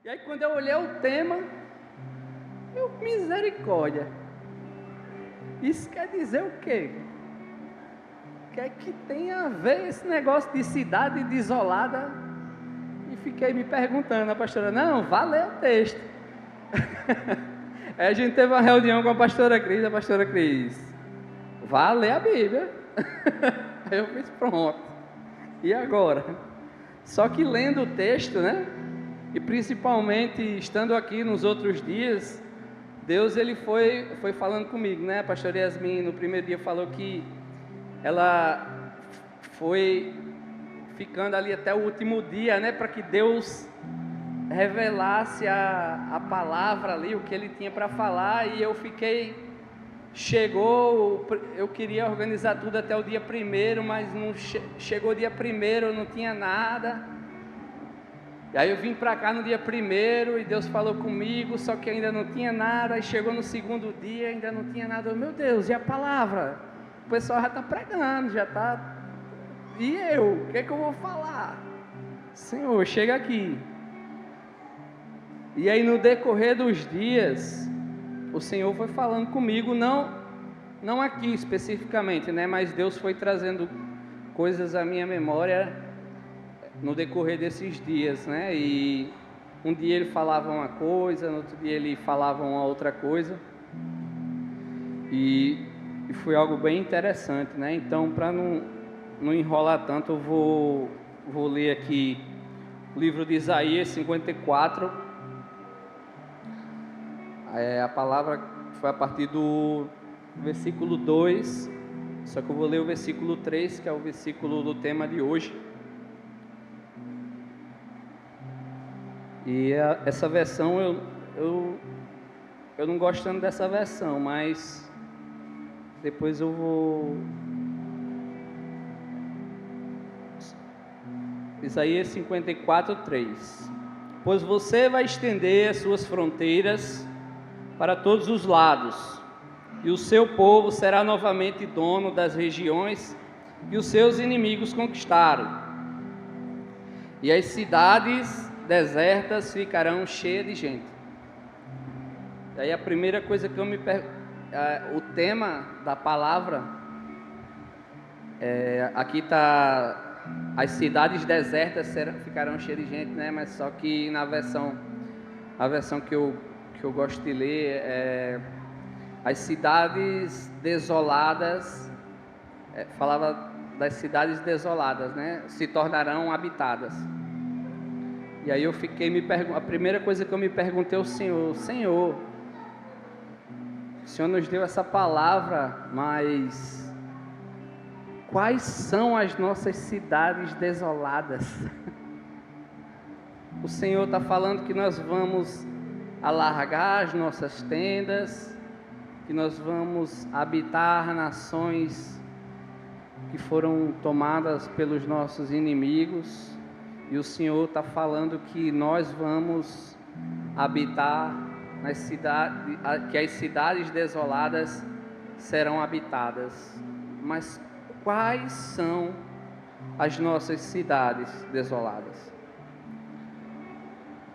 E aí quando eu olhei o tema, misericórdia. Isso quer dizer o quê? O que é que tem a ver esse negócio de cidade desolada? E fiquei me perguntando, a pastora, não, vá ler o texto. Aí a gente teve uma reunião com a pastora Cris, vá ler a Bíblia. Aí eu fiz, pronto. E agora? Só que lendo o texto, né? E principalmente estando aqui nos outros dias, Deus ele foi falando comigo, né? A pastora Yasmin no primeiro dia falou que ela foi ficando ali até o último dia, né? Para que Deus revelasse a palavra ali, o que ele tinha para falar. E eu eu queria organizar tudo até o dia 1º, mas não chegou o dia 1º, não tinha nada. E aí eu vim para cá no dia 1º e Deus falou comigo, só que ainda não tinha nada. Aí chegou no 2º dia, ainda não tinha nada. Meu Deus, e a palavra? O pessoal já está pregando, já está... E eu? O que é que eu vou falar? Senhor, chega aqui. E aí no decorrer dos dias, o Senhor foi falando comigo, não aqui especificamente, né? Mas Deus foi trazendo coisas à minha memória no decorrer desses dias, né? E um dia ele falava uma coisa, no outro dia ele falava uma outra coisa. E foi algo bem interessante, né? Então, para não enrolar tanto, eu vou ler aqui o livro de Isaías 54. A palavra foi a partir do versículo 2, só que eu vou ler o versículo 3, que é o versículo do tema de hoje. E essa versão, eu não gosto tanto dessa versão, mas depois eu vou... Isaías 54, 3. Pois você vai estender as suas fronteiras para todos os lados, e o seu povo será novamente dono das regiões que os seus inimigos conquistaram. E as cidades desertas ficarão cheias de gente. E aí a primeira coisa que eu me pergunto, o tema da palavra, aqui está, as cidades desertas ficarão cheias de gente, né? Mas só que a versão que eu gosto de ler, as cidades desoladas, falava das cidades desoladas, né? Se tornarão habitadas. E aí eu fiquei a primeira coisa que eu me perguntei ao Senhor, o Senhor nos deu essa palavra, mas quais são as nossas cidades desoladas? O Senhor está falando que nós vamos alargar as nossas tendas, que nós vamos habitar nações que foram tomadas pelos nossos inimigos. E o Senhor está falando que nós vamos habitar nas cidades, que as cidades desoladas serão habitadas. Mas quais são as nossas cidades desoladas?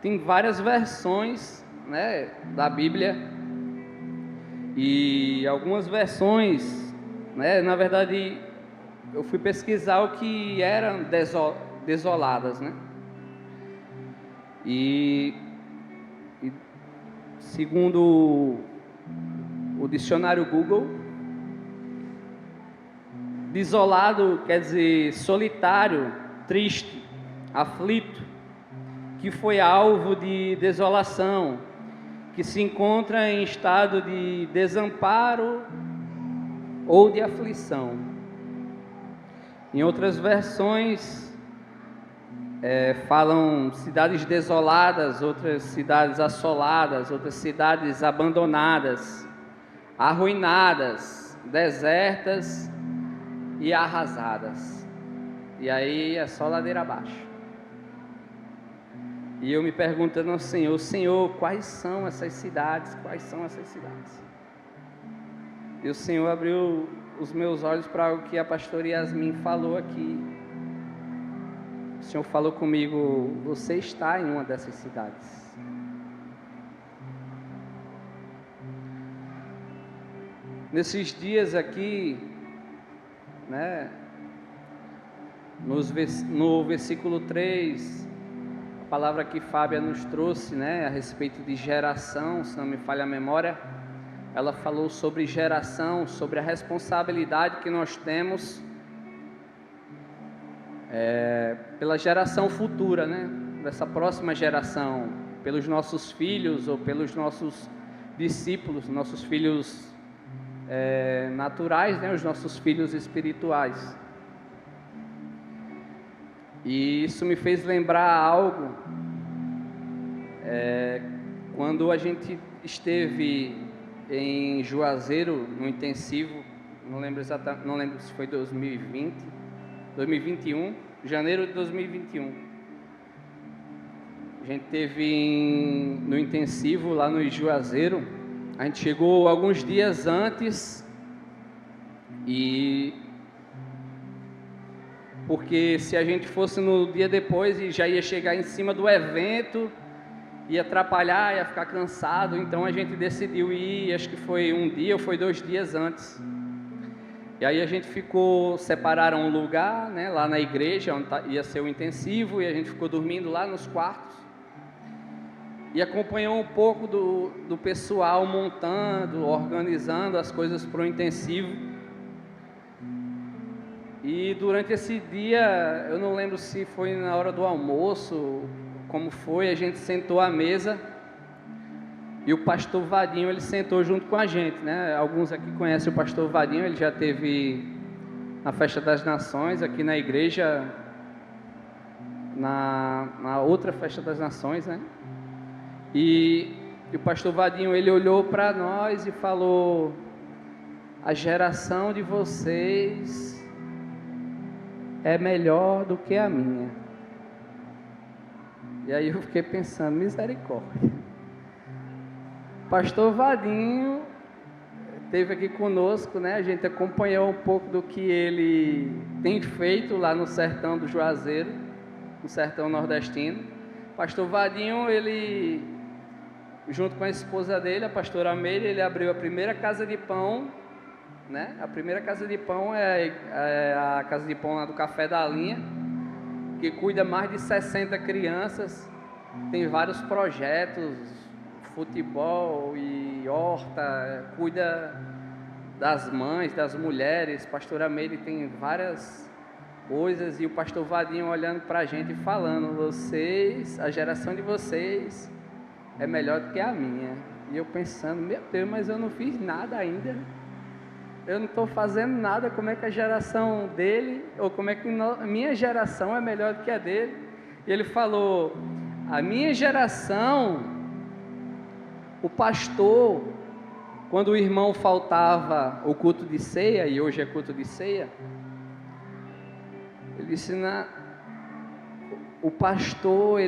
Tem várias versões, né, da Bíblia, e algumas versões, né, na verdade, eu fui pesquisar o que eram desoladas, né? E segundo o dicionário Google, desolado quer dizer solitário, triste, aflito, que foi alvo de desolação, que se encontra em estado de desamparo ou de aflição. Em outras versões falam cidades desoladas, outras cidades assoladas, outras cidades abandonadas, arruinadas, desertas e arrasadas. E aí é só ladeira abaixo. E eu me perguntando ao Senhor, Senhor, quais são essas cidades? Quais são essas cidades? E o Senhor abriu os meus olhos para o que a pastora Yasmin falou aqui. Senhor falou comigo, você está em uma dessas cidades. Nesses dias aqui, né, no versículo 3, a palavra que Fábia nos trouxe, né, a respeito de geração, se não me falha a memória, ela falou sobre geração, sobre a responsabilidade que nós temos pela geração futura, né, dessa próxima geração, pelos nossos filhos ou pelos nossos discípulos, nossos filhos naturais, né, os nossos filhos espirituais. E isso me fez lembrar algo, quando a gente esteve em Juazeiro, no intensivo, não lembro exatamente, não lembro se foi 2021, janeiro de 2021. A gente esteve no intensivo lá no Juazeiro. A gente chegou alguns dias antes porque se a gente fosse no dia depois e já ia chegar em cima do evento, ia atrapalhar, ia ficar cansado, então a gente decidiu ir, acho que foi um dia ou foi 2 dias antes. E aí a gente separaram um lugar, né, lá na igreja, onde ia ser o intensivo, e a gente ficou dormindo lá nos quartos. E acompanhou um pouco do pessoal montando, organizando as coisas para o intensivo. E durante esse dia, eu não lembro se foi na hora do almoço, como foi, a gente sentou à mesa e o pastor Vadinho, ele sentou junto com a gente, né? Alguns aqui conhecem o pastor Vadinho, ele já esteve na Festa das Nações, aqui na igreja, na outra Festa das Nações, né? E o pastor Vadinho, ele olhou para nós e falou: a geração de vocês é melhor do que a minha. E aí eu fiquei pensando, misericórdia. Pastor Vadinho esteve aqui conosco, né? A gente acompanhou um pouco do que ele tem feito lá no sertão do Juazeiro, no sertão nordestino. Pastor Vadinho, ele, junto com a esposa dele, a pastora Meire, ele abriu a primeira casa de pão, né? A primeira casa de pão é a casa de pão lá do Café da Linha, que cuida mais de 60 crianças, tem vários projetos, futebol e horta, cuida das mães, das mulheres. Pastora Meire tem várias coisas, e o pastor Vadinho olhando para a gente e falando: vocês, a geração de vocês é melhor do que a minha. E eu pensando, meu Deus, mas eu não fiz nada ainda, eu não estou fazendo nada, como é que a geração dele, ou como é que a minha geração é melhor do que a dele? E ele falou: a minha geração, o pastor, quando o irmão faltava o culto de ceia, e hoje é culto de ceia, ele disse, o pastor,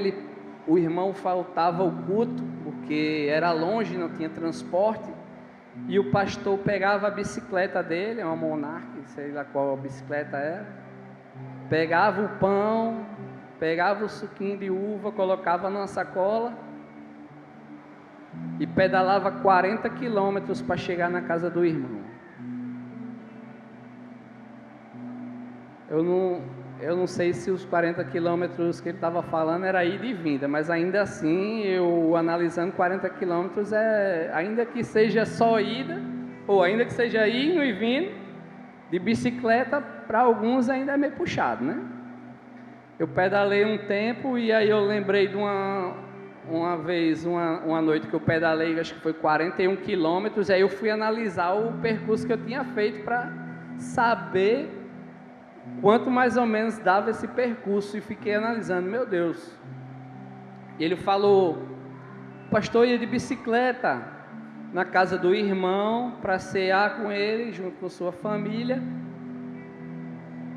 o irmão faltava o culto, porque era longe, não tinha transporte, e o pastor pegava a bicicleta dele, uma Monarch, sei lá qual a bicicleta era, pegava o pão, pegava o suquinho de uva, colocava numa sacola e pedalava 40 quilômetros para chegar na casa do irmão. Eu não sei se os 40 quilômetros que ele estava falando era ida e vinda, mas ainda assim, eu analisando 40 quilômetros, ainda que seja só ida, ou ainda que seja indo e vindo, de bicicleta, para alguns ainda é meio puxado, né? Eu pedalei um tempo e aí eu lembrei de uma vez, uma noite que eu pedalei, acho que foi 41 quilômetros, aí eu fui analisar o percurso que eu tinha feito para saber quanto mais ou menos dava esse percurso, e fiquei analisando, meu Deus. E ele falou: o pastor ia de bicicleta na casa do irmão para cear com ele, junto com sua família,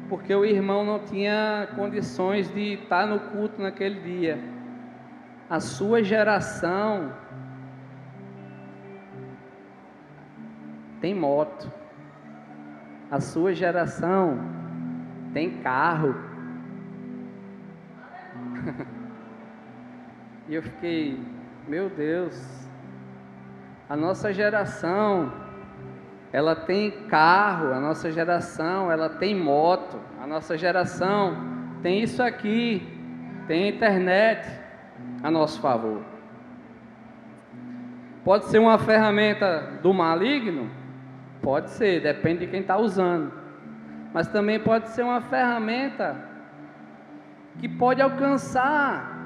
porque o irmão não tinha condições de estar no culto naquele dia. A sua geração tem moto, a sua geração tem carro, E eu fiquei, meu Deus, a nossa geração, ela tem carro, a nossa geração, ela tem moto, a nossa geração tem isso aqui, tem internet a nosso favor. Pode ser uma ferramenta do maligno? Pode ser, depende de quem está usando. Mas também pode ser uma ferramenta que pode alcançar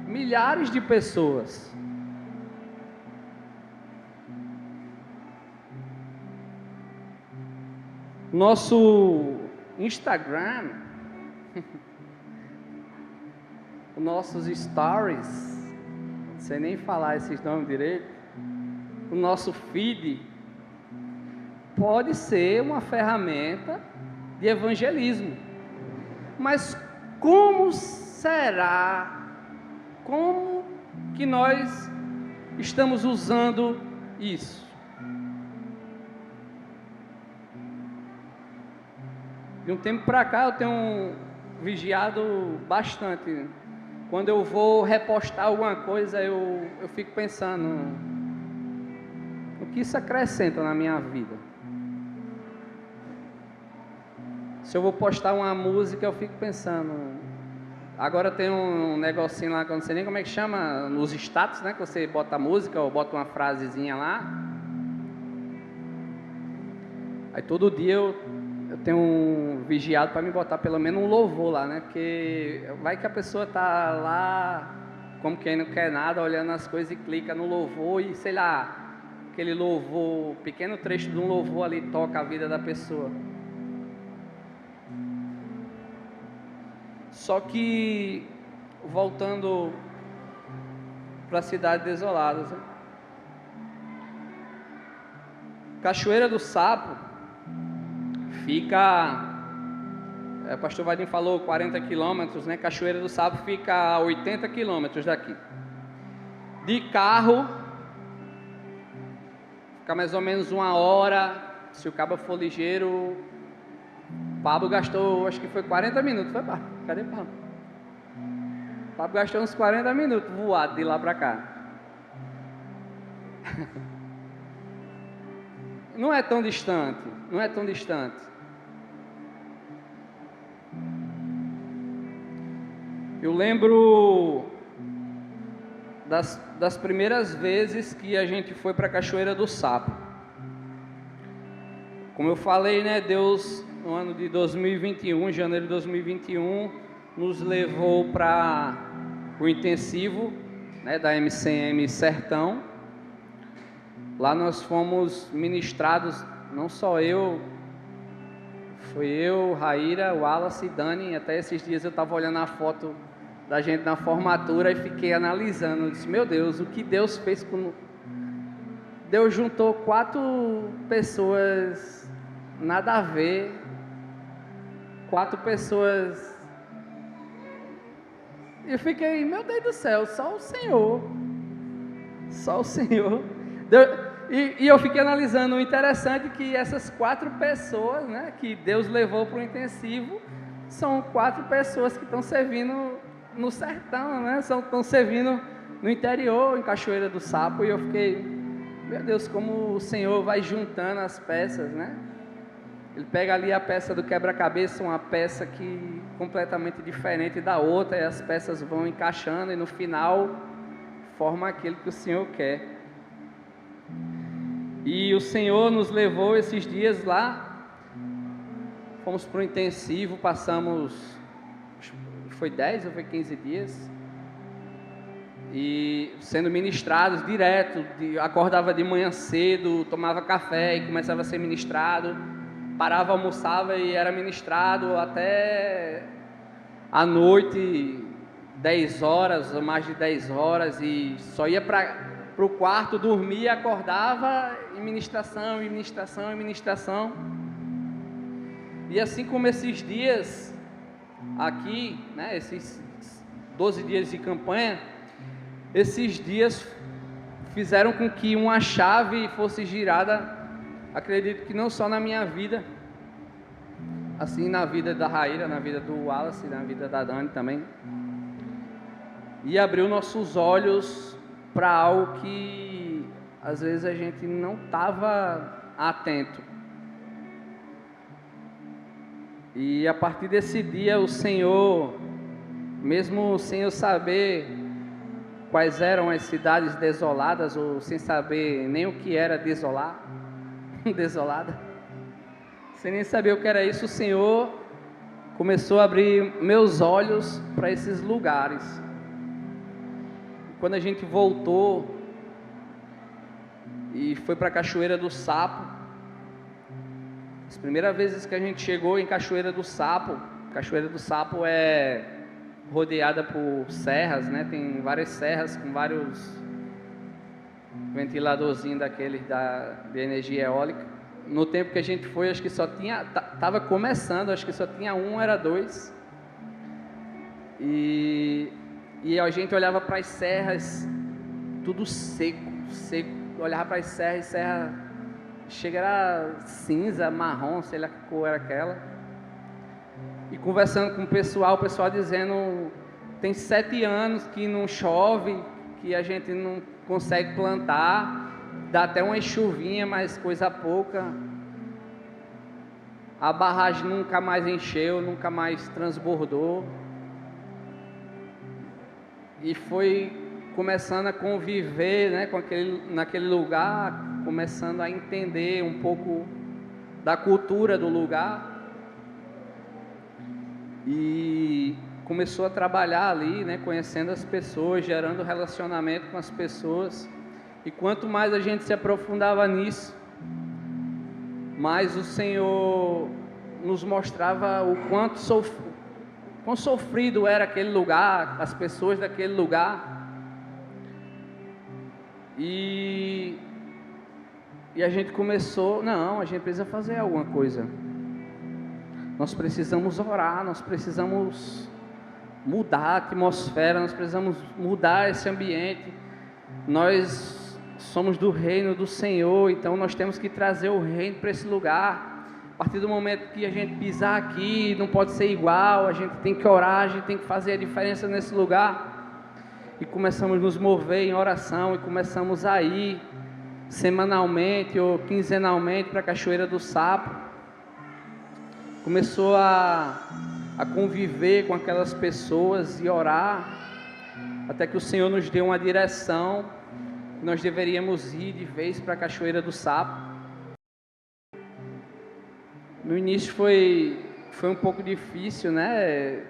milhares de pessoas. Nosso Instagram, nossos stories, não sei nem falar esses nomes direito, o nosso feed, pode ser uma ferramenta de evangelismo. Mas como será, como que nós estamos usando isso? De um tempo para cá eu tenho vigiado bastante. Quando eu vou repostar alguma coisa, eu fico pensando o que isso acrescenta na minha vida. Se eu vou postar uma música, eu fico pensando. Agora tem um negocinho lá que eu não sei nem como é que chama, nos status, né? Que você bota a música ou bota uma frasezinha lá. Aí todo dia eu tenho um vigiado para me botar pelo menos um louvor lá, né? Porque vai que a pessoa tá lá, como quem não quer nada, olhando as coisas e clica no louvor e, sei lá, aquele louvor, pequeno trecho de um louvor ali toca a vida da pessoa. Só que, voltando para a cidade desolada, né? Cachoeira do Sapo fica, o pastor Vadim falou 40 quilômetros, né? Cachoeira do Sapo fica a 80 quilômetros daqui. De carro, fica mais ou menos 1 hora, se o cabo for ligeiro. Pablo gastou, acho que foi 40 minutos, foi Pablo? Cadê Pablo? Pablo gastou uns 40 minutos voado de lá para cá. Não é tão distante, não é tão distante. Eu lembro das primeiras vezes que a gente foi para a Cachoeira do Sapo. Como eu falei, né, Deus, no ano de 2021, janeiro de 2021, nos levou para o intensivo, né, da MCM Sertão. Lá nós fomos ministrados, não só eu, foi eu, Raíra, Wallace e Dani. Até esses dias eu estava olhando a foto da gente na formatura e fiquei analisando. Eu disse, meu Deus, o que Deus fez com... Deus juntou 4 pessoas nada a ver, 4 pessoas. Eu fiquei, meu Deus do céu, só o Senhor. Só o Senhor. E eu fiquei analisando. O interessante é que essas 4 pessoas, né, que Deus levou para o intensivo, são 4 pessoas que estão servindo no sertão, né? Estão servindo no interior, em Cachoeira do Sapo. E eu fiquei, meu Deus, como o Senhor vai juntando as peças, né? Ele pega ali a peça do quebra-cabeça, uma peça que completamente diferente da outra, e as peças vão encaixando e no final forma aquilo que o Senhor quer. E o Senhor nos levou esses dias lá, fomos para o intensivo, passamos, foi 10 ou foi 15 dias, e sendo ministrados direto, acordava de manhã cedo, tomava café e começava a ser ministrado, parava, almoçava e era ministrado até à noite, 10 horas ou mais de 10 horas, e só ia para o quarto, dormia, acordava, e ministração. E assim como esses dias aqui, né, esses 12 dias de campanha, esses dias fizeram com que uma chave fosse girada, acredito que não só na minha vida, assim na vida da Raíra, na vida do Wallace, na vida da Dani também. e abriu nossos olhos para algo que às vezes a gente não estava atento. E a partir desse dia o Senhor, mesmo sem eu saber quais eram as cidades desoladas, ou sem saber nem o que era desolada, sem nem saber o que era isso, o Senhor começou a abrir meus olhos para esses lugares. Quando a gente voltou e foi para a Cachoeira do Sapo, as primeiras vezes que a gente chegou em Cachoeira do Sapo é rodeada por serras, né? Tem várias serras com vários ventiladorzinhos daqueles de energia eólica. No tempo que a gente foi, acho que só tinha, estava começando, acho que só tinha um, era dois. E a gente olhava para as serras, tudo seco, olhava para as serras, serra chega era cinza, marrom, sei lá que cor era aquela. E conversando com o pessoal dizendo, tem 7 anos que não chove, que a gente não consegue plantar, dá até uma chuvinha, mas coisa pouca. A barragem nunca mais encheu, nunca mais transbordou. E foi começando a conviver, né, naquele lugar, começando a entender um pouco da cultura do lugar. E começou a trabalhar ali, né, conhecendo as pessoas, gerando relacionamento com as pessoas. E quanto mais a gente se aprofundava nisso, mais o Senhor nos mostrava o quão sofrido era aquele lugar, as pessoas daquele lugar. E a gente começou, não, a gente precisa fazer alguma coisa. Nós precisamos orar, nós precisamos mudar a atmosfera, nós precisamos mudar esse ambiente. Nós somos do reino do Senhor, então nós temos que trazer o reino para esse lugar. A partir do momento que a gente pisar aqui, não pode ser igual, a gente tem que orar, a gente tem que fazer a diferença nesse lugar. E começamos a nos mover em oração, e começamos a ir semanalmente ou quinzenalmente para a Cachoeira do Sapo. Começou a conviver com aquelas pessoas e orar, até que o Senhor nos deu uma direção, que nós deveríamos ir de vez para a Cachoeira do Sapo. No início foi um pouco difícil, né,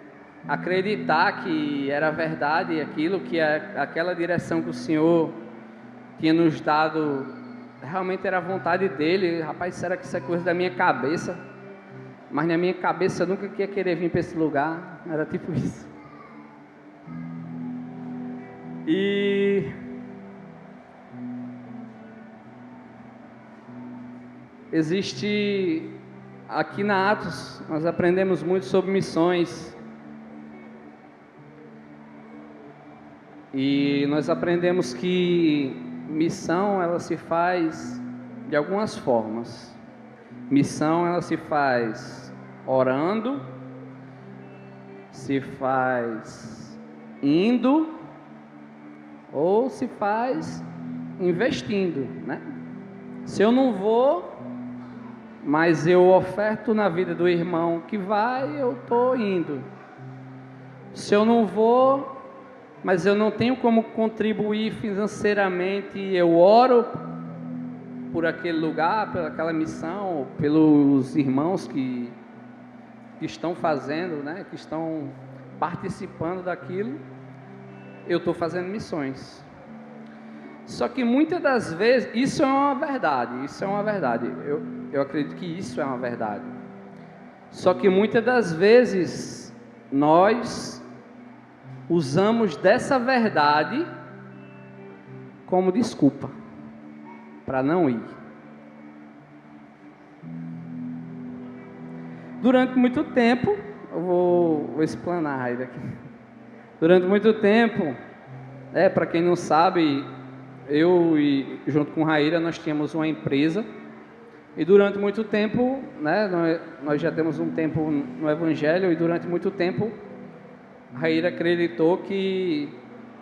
acreditar que era verdade aquilo, que aquela direção que o Senhor tinha nos dado realmente era a vontade dele. Rapaz, será que isso é coisa da minha cabeça? Mas na minha cabeça eu nunca ia querer vir para esse lugar. Era tipo isso. E existe aqui na Atos, nós aprendemos muito sobre missões. E nós aprendemos que missão, ela se faz de algumas formas. Missão, ela se faz orando, se faz indo, ou se faz investindo, né? Se eu não vou, mas eu oferto na vida do irmão que vai, eu estou indo. Se eu não vou, mas eu não tenho como contribuir financeiramente, eu oro por aquele lugar, pelaquela missão, pelos irmãos que estão fazendo, né, que estão participando daquilo, eu estou fazendo missões. Só que muitas das vezes, isso é uma verdade, eu acredito que isso é uma verdade. Só que muitas das vezes, nós usamos dessa verdade como desculpa para não ir. Durante muito tempo, eu vou explanar ele aqui. Durante muito tempo, para quem não sabe, eu e junto com Raíra nós tínhamos uma empresa, e durante muito tempo, né, nós já temos um tempo no Evangelho, e durante muito tempo Raíra acreditou que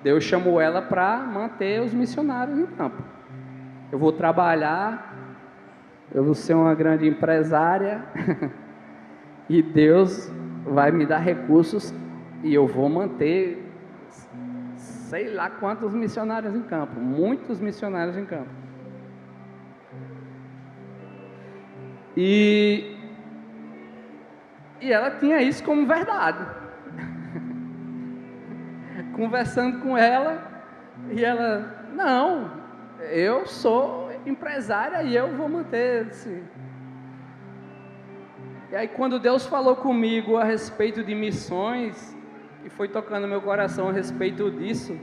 Deus chamou ela para manter os missionários no campo. Eu vou trabalhar, eu vou ser uma grande empresária e Deus vai me dar recursos e eu vou manter sei lá quantos missionários em campo, muitos missionários em campo. E ela tinha isso como verdade. Conversando com ela, e ela, não, eu sou empresária e eu vou manter esse. E aí quando Deus falou comigo a respeito de missões, e foi tocando meu coração a respeito disso,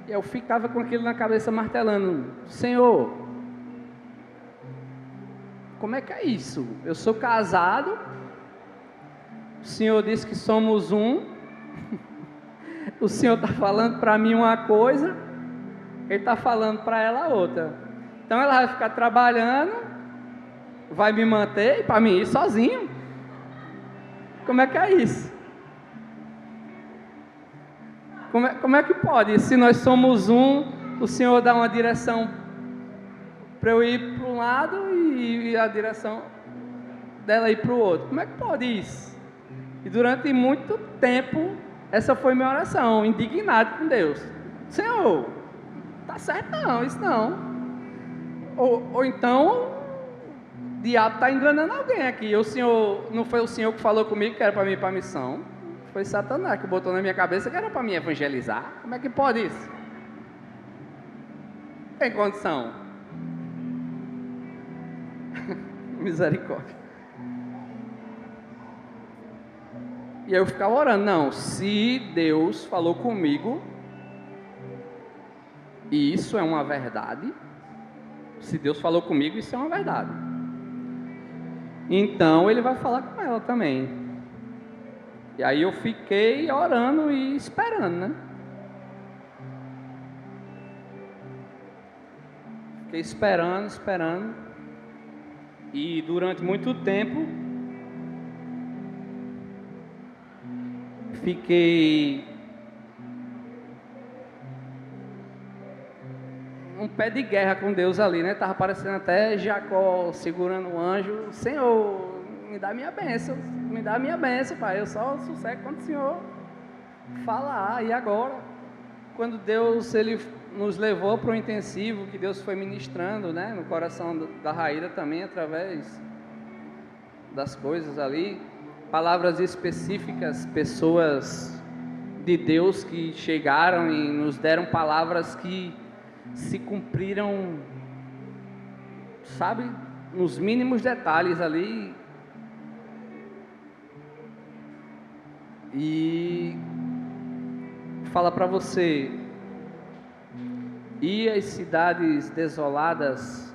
eu ficava com aquilo na cabeça martelando, Senhor, como é que é isso? Eu sou casado, o Senhor disse que somos um, o Senhor está falando para mim uma coisa, Ele está falando para ela outra. Então ela vai ficar trabalhando, vai me manter, e para mim ir sozinho. Como é que é isso? Como é que pode? Se nós somos um, o Senhor dá uma direção para eu ir para um lado e a direção dela ir para o outro. Como é que pode isso? E durante muito tempo, essa foi minha oração, indignado com Deus. Senhor, tá certo não, isso não. Ou então, o diabo está enganando alguém aqui. O Senhor, não foi o Senhor que falou comigo que era para mim ir para a missão. Foi Satanás que botou na minha cabeça que era para mim evangelizar. Como é que pode isso? Tem condição. Misericórdia. E aí eu ficava orando, não, se Deus falou comigo, e isso é uma verdade, se Deus falou comigo, isso é uma verdade. Então Ele vai falar com ela também. E aí eu fiquei orando e esperando, né? Fiquei esperando. E durante muito tempo, fiquei um pé de guerra com Deus ali, né? Tava parecendo até Jacó segurando o anjo. Senhor, me dá minha bênção, Pai. Eu só sossego quando o Senhor falar. E agora, quando Deus Ele nos levou para o intensivo, que Deus foi ministrando, né? No coração da Raíra também, através das coisas ali, palavras específicas, pessoas de Deus que chegaram e nos deram palavras que se cumpriram, sabe, nos mínimos detalhes ali. E fala para você, ir às cidades desoladas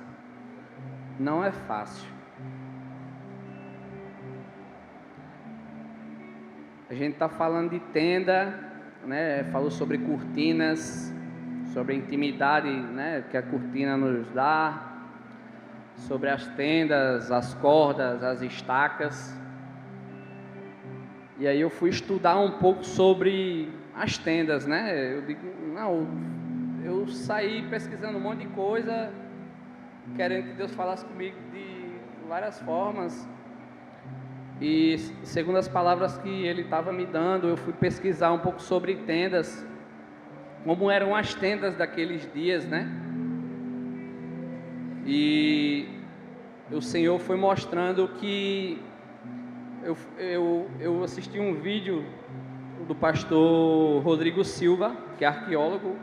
não é fácil. A gente está falando de tenda, né? Falou sobre cortinas, sobre a intimidade, né, que a cortina nos dá, sobre as tendas, as cordas, as estacas. E aí eu fui estudar um pouco sobre as tendas, né? Eu digo, não, eu saí pesquisando um monte de coisa, querendo que Deus falasse comigo de várias formas. E segundo as palavras que Ele estava me dando, eu fui pesquisar um pouco sobre tendas, como eram as tendas daqueles dias, né? E o Senhor foi mostrando que eu assisti um vídeo do pastor Rodrigo Silva, que é arqueólogo,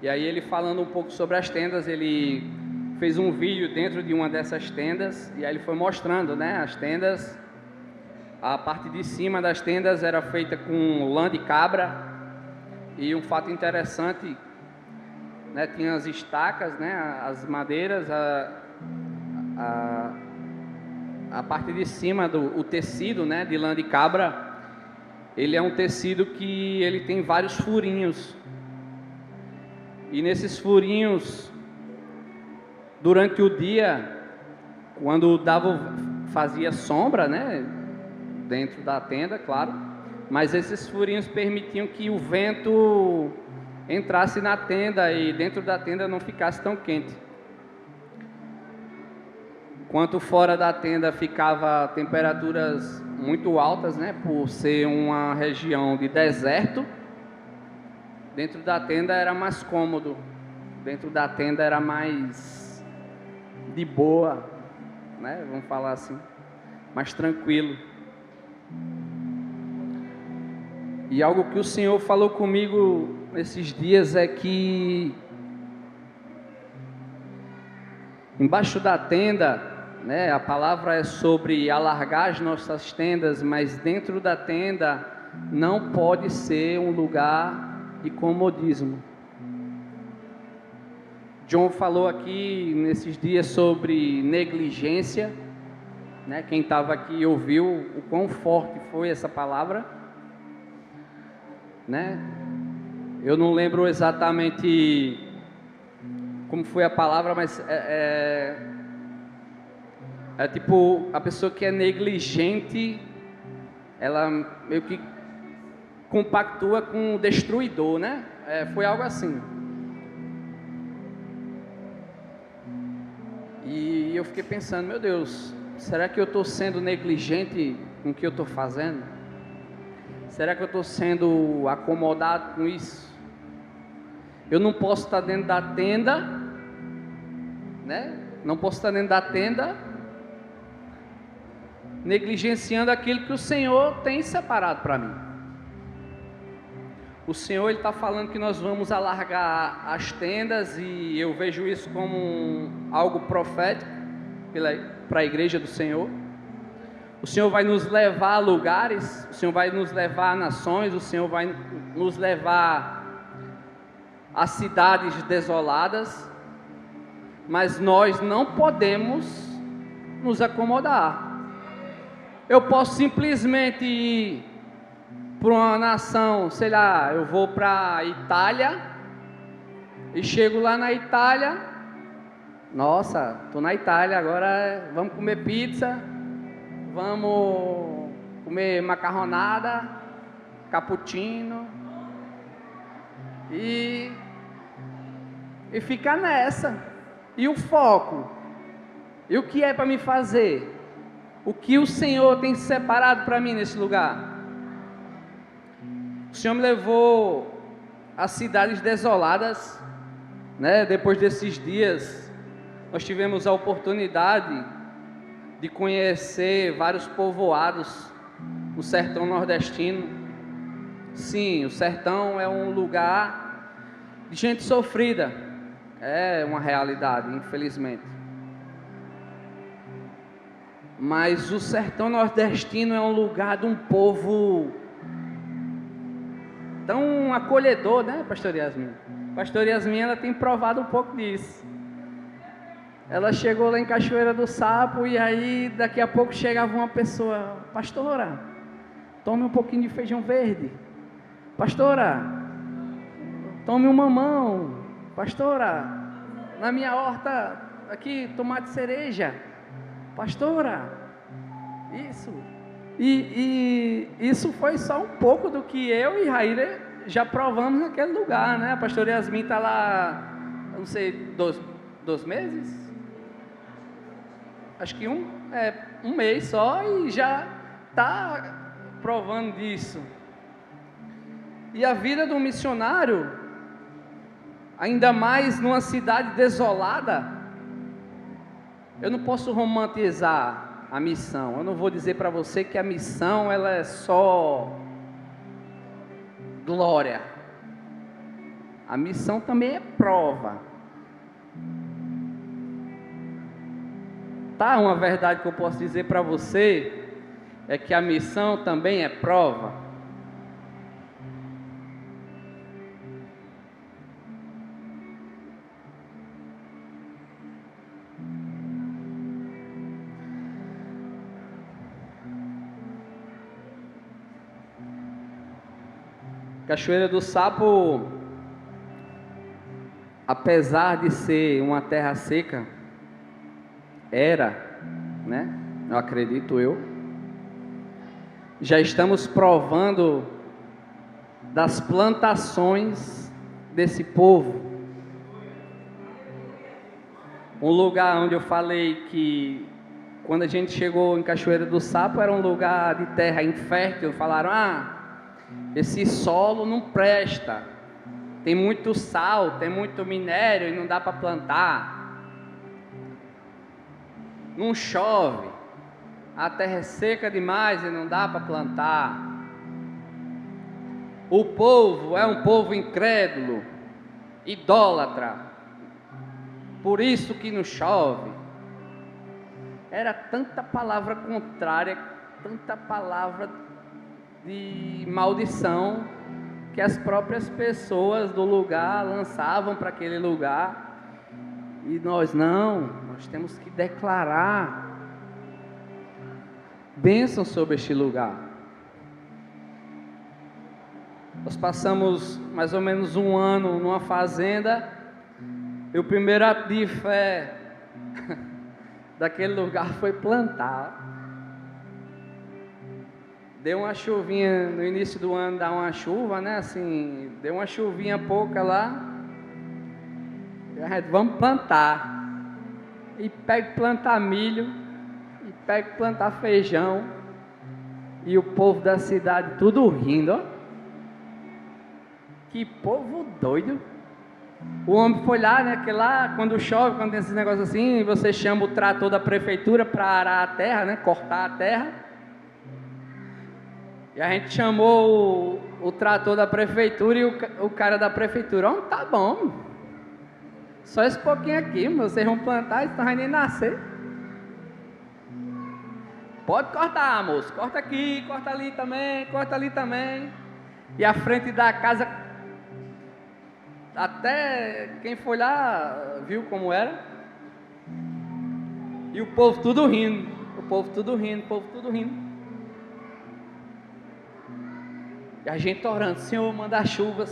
e aí ele falando um pouco sobre as tendas, ele fez um vídeo dentro de uma dessas tendas, e aí ele foi mostrando, né, as tendas. A parte de cima das tendas era feita com lã de cabra, e um fato interessante, né, tinha as estacas, né, as madeiras, a parte de cima o tecido, né, de lã de cabra, ele é um tecido que ele tem vários furinhos, e nesses furinhos, durante o dia, quando fazia sombra, né, dentro da tenda, claro, mas esses furinhos permitiam que o vento entrasse na tenda e dentro da tenda não ficasse tão quente. Enquanto fora da tenda ficava temperaturas muito altas, né, por ser uma região de deserto, dentro da tenda era mais cômodo, dentro da tenda era mais de boa, né, vamos falar assim, mais tranquilo. E algo que o Senhor falou comigo nesses dias é que embaixo da tenda, né, a palavra é sobre alargar as nossas tendas, mas dentro da tenda não pode ser um lugar de comodismo. John falou aqui nesses dias sobre negligência, né? Quem estava aqui ouviu o quão forte foi essa palavra, né? Eu não lembro exatamente como foi a palavra, mas é tipo, a pessoa que é negligente, ela meio que compactua com o destruidor, né? Foi algo assim. E eu fiquei pensando, meu Deus, será que eu estou sendo negligente com o que eu estou fazendo? Será que eu estou sendo acomodado com isso? Eu não posso estar dentro da tenda, né? Não posso estar dentro da tenda, negligenciando aquilo que o Senhor tem separado para mim. O Senhor está falando que nós vamos alargar as tendas, e eu vejo isso como algo profético para a igreja do Senhor. O Senhor vai nos levar a lugares, o Senhor vai nos levar a nações, o Senhor vai nos levar a cidades desoladas, mas nós não podemos nos acomodar. Eu posso simplesmente ir para uma nação, sei lá, eu vou para a Itália e chego lá na Itália, nossa, estou na Itália, agora vamos comer pizza, vamos comer macarronada, cappuccino e ficar nessa. E o foco? E o que é para me fazer? O que o Senhor tem separado para mim nesse lugar? O Senhor me levou a cidades desoladas, né? Depois desses dias, nós tivemos a oportunidade de conhecer vários povoados no sertão nordestino. Sim, o sertão é um lugar de gente sofrida, é uma realidade, infelizmente. Mas o sertão nordestino é um lugar de um povo tão acolhedor, né, Pastor Yasmin? Pastor Yasmin, ela tem provado um pouco disso. Ela chegou lá em Cachoeira do Sapo e aí daqui a pouco chegava uma pessoa: pastora, tome um pouquinho de feijão verde. Pastora, tome um mamão. Pastora, na minha horta aqui tomate cereja. Pastora, isso. E isso foi só um pouco do que eu e Raíra já provamos naquele lugar, né? A pastora Yasmin está lá, não sei, 2 meses? Acho que um mês só e já está provando disso. E a vida do missionário, ainda mais numa cidade desolada, eu não posso romantizar a missão. Eu não vou dizer para você que a missão ela é só glória. A missão também é prova. Tá, uma verdade que eu posso dizer para você é que a missão também é prova. Cachoeira do Sapo, apesar de ser uma terra seca, era, né? Eu acredito eu. já estamos provando das plantações desse povo. Um lugar onde eu falei que quando a gente chegou em Cachoeira do Sapo era um lugar de terra infértil. Falaram, esse solo não presta, tem muito sal, tem muito minério e não dá para plantar. Não chove, a terra é seca demais e não dá para plantar. O povo é um povo incrédulo, idólatra, por isso que não chove. Era tanta palavra contrária, tanta palavra de maldição, que as próprias pessoas do lugar lançavam para aquele lugar. E nós temos que declarar bênção sobre este lugar. Nós passamos mais ou menos um ano numa fazenda, e o primeiro ato de fé daquele lugar foi plantar. Deu uma chuvinha no início do ano, dá uma chuva, né? Assim, deu uma chuvinha pouca lá. E a gente, vamos plantar. E pega plantar milho, e pega plantar feijão. E o povo da cidade tudo rindo, ó. Que povo doido. O homem foi lá, né? Que lá, quando chove, quando tem esses negócios assim, você chama o trator da prefeitura para arar a terra, né? Cortar a terra. E a gente chamou o trator da prefeitura e o cara da prefeitura. Tá bom, só esse pouquinho aqui, vocês vão plantar e não vai nem nascer. Pode cortar, moço, corta aqui, corta ali também. E a frente da casa, até quem foi lá viu como era. E o povo tudo rindo. E a gente orando, Senhor, manda chuva.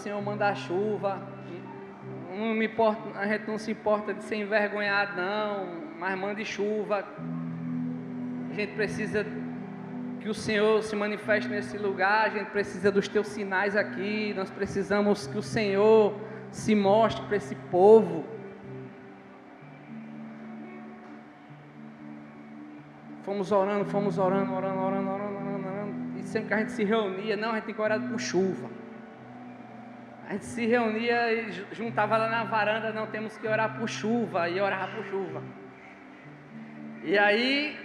Não me importa, a gente não se importa de ser envergonhado, não, mas mande chuva. A gente precisa que o Senhor se manifeste nesse lugar, a gente precisa dos teus sinais aqui, nós precisamos que o Senhor se mostre para esse povo. Fomos orando. E sempre que a gente se reunia, a gente tem que orar por chuva. A gente se reunia e juntava lá na varanda, temos que orar por chuva, e orava por chuva. E aí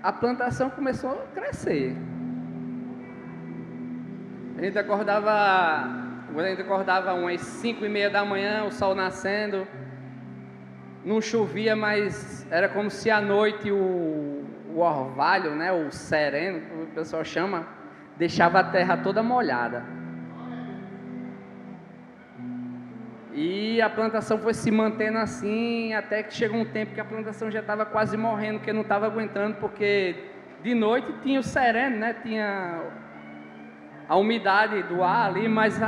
a plantação começou a crescer. Quando a gente acordava umas 5:30 da manhã, o sol nascendo, não chovia, mas era como se à noite o orvalho, né, o sereno, como o pessoal chama, deixava a terra toda molhada. E a plantação foi se mantendo assim, até que chegou um tempo que a plantação já estava quase morrendo, porque não estava aguentando, porque de noite tinha o sereno, né, tinha a umidade do ar ali, mas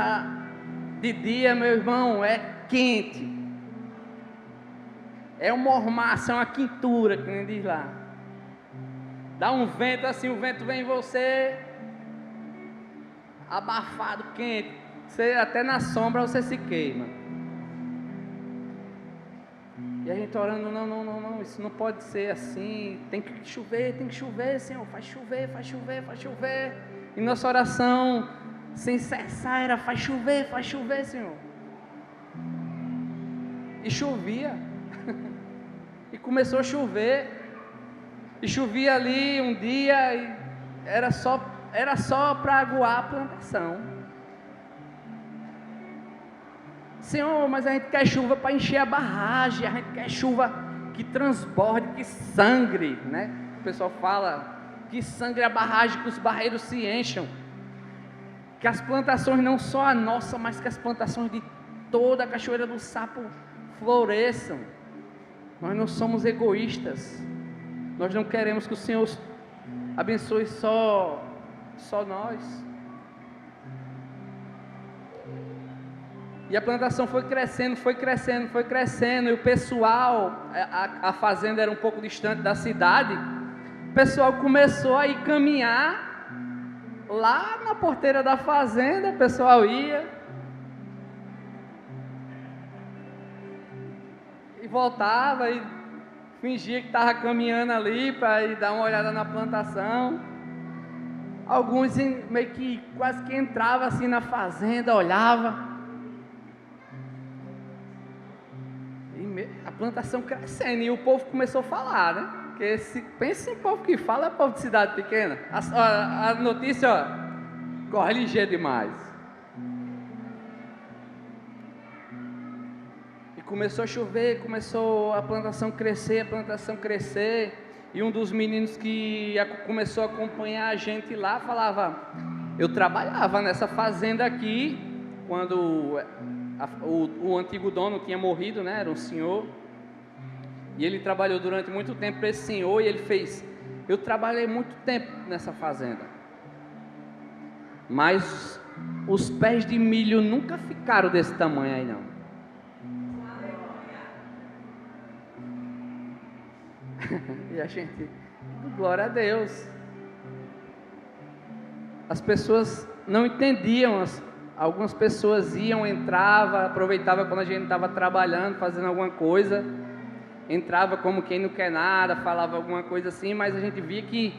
de dia, meu irmão, é quente. É uma mormaço, é uma quintura, que nem diz lá. Dá um vento assim, o vento vem em você, abafado, quente. Você, até na sombra você se queima. E a gente orando, não, isso não pode ser assim. Tem que chover, Senhor, faz chover. E nossa oração, sem cessar, era faz chover, Senhor. E chovia. E começou a chover. E chovia ali um dia e era só para aguar a plantação. Senhor, mas a gente quer chuva para encher a barragem, a gente quer chuva que transborde, que sangre, né? O pessoal fala que sangre a barragem, que os barreiros se encham, que as plantações, não só a nossa, mas que as plantações de toda a Cachoeira do Sapo floresçam. Nós não somos egoístas, nós não queremos que o Senhor abençoe só nós. E a plantação foi crescendo, e o pessoal, a fazenda era um pouco distante da cidade, o pessoal começou a ir caminhar lá na porteira da fazenda, o pessoal ia e voltava e fingia que estava caminhando ali para ir dar uma olhada na plantação. Alguns meio que quase que entravam assim na fazenda, olhava. E a plantação crescendo e o povo começou a falar, né? Porque pensa em povo que fala, é povo de cidade pequena. A notícia, ó, corre ligeiro demais. E começou a chover, começou a plantação crescer. E um dos meninos que começou a acompanhar a gente lá falava: eu trabalhava nessa fazenda aqui quando o antigo dono tinha morrido, né? Era um senhor. E ele trabalhou durante muito tempo para esse senhor, e ele fez: eu trabalhei muito tempo nessa fazenda, mas os pés de milho nunca ficaram desse tamanho aí não. E a gente, glória a Deus. As pessoas não entendiam, algumas pessoas iam, entravam, aproveitavam quando a gente estava trabalhando, fazendo alguma coisa, entrava como quem não quer nada, falava alguma coisa assim, mas a gente via que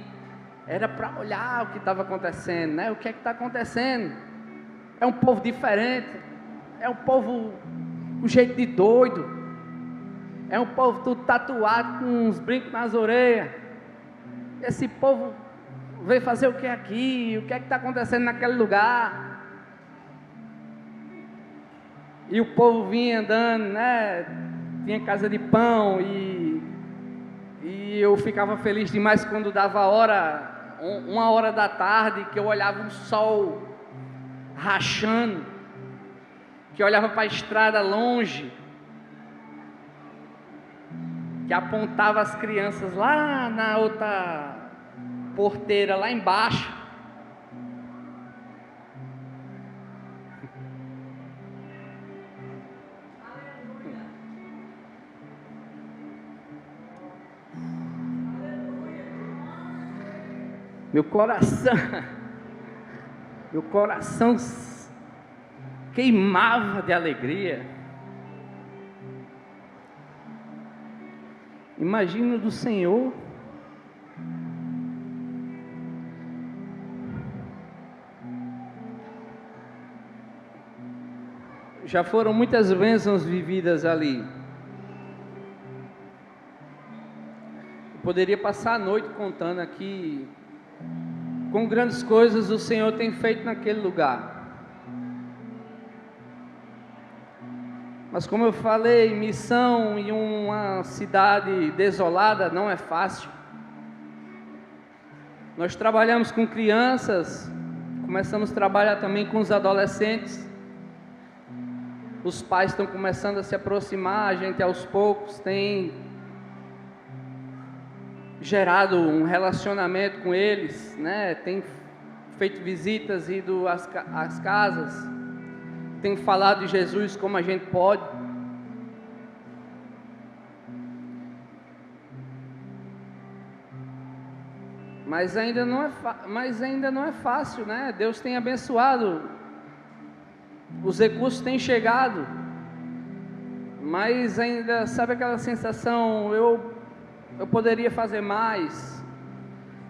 era para olhar o que estava acontecendo, né? O que é que está acontecendo? É um povo diferente, é um povo com jeito de doido, é um povo tudo tatuado com uns brincos nas orelhas. Esse povo veio fazer o que aqui? O que é que está acontecendo naquele lugar? E o povo vinha andando, né? Tinha casa de pão e eu ficava feliz demais quando dava uma hora da tarde, que eu olhava um sol rachando, que eu olhava para a estrada longe, que apontava as crianças lá na outra porteira, lá embaixo. Meu coração queimava de alegria. Imagino do Senhor já foram muitas bênçãos vividas ali. Eu poderia passar a noite contando aqui com grandes coisas o Senhor tem feito naquele lugar. Mas como eu falei, missão em uma cidade desolada não é fácil. Nós trabalhamos com crianças, começamos a trabalhar também com os adolescentes. Os pais estão começando a se aproximar, a gente aos poucos tem gerado um relacionamento com eles, né? Tem feito visitas, ido às casas, tem falado de Jesus como a gente pode. Mas ainda não é fácil, né? Deus tem abençoado, os recursos têm chegado, mas ainda, sabe aquela sensação, eu poderia fazer mais.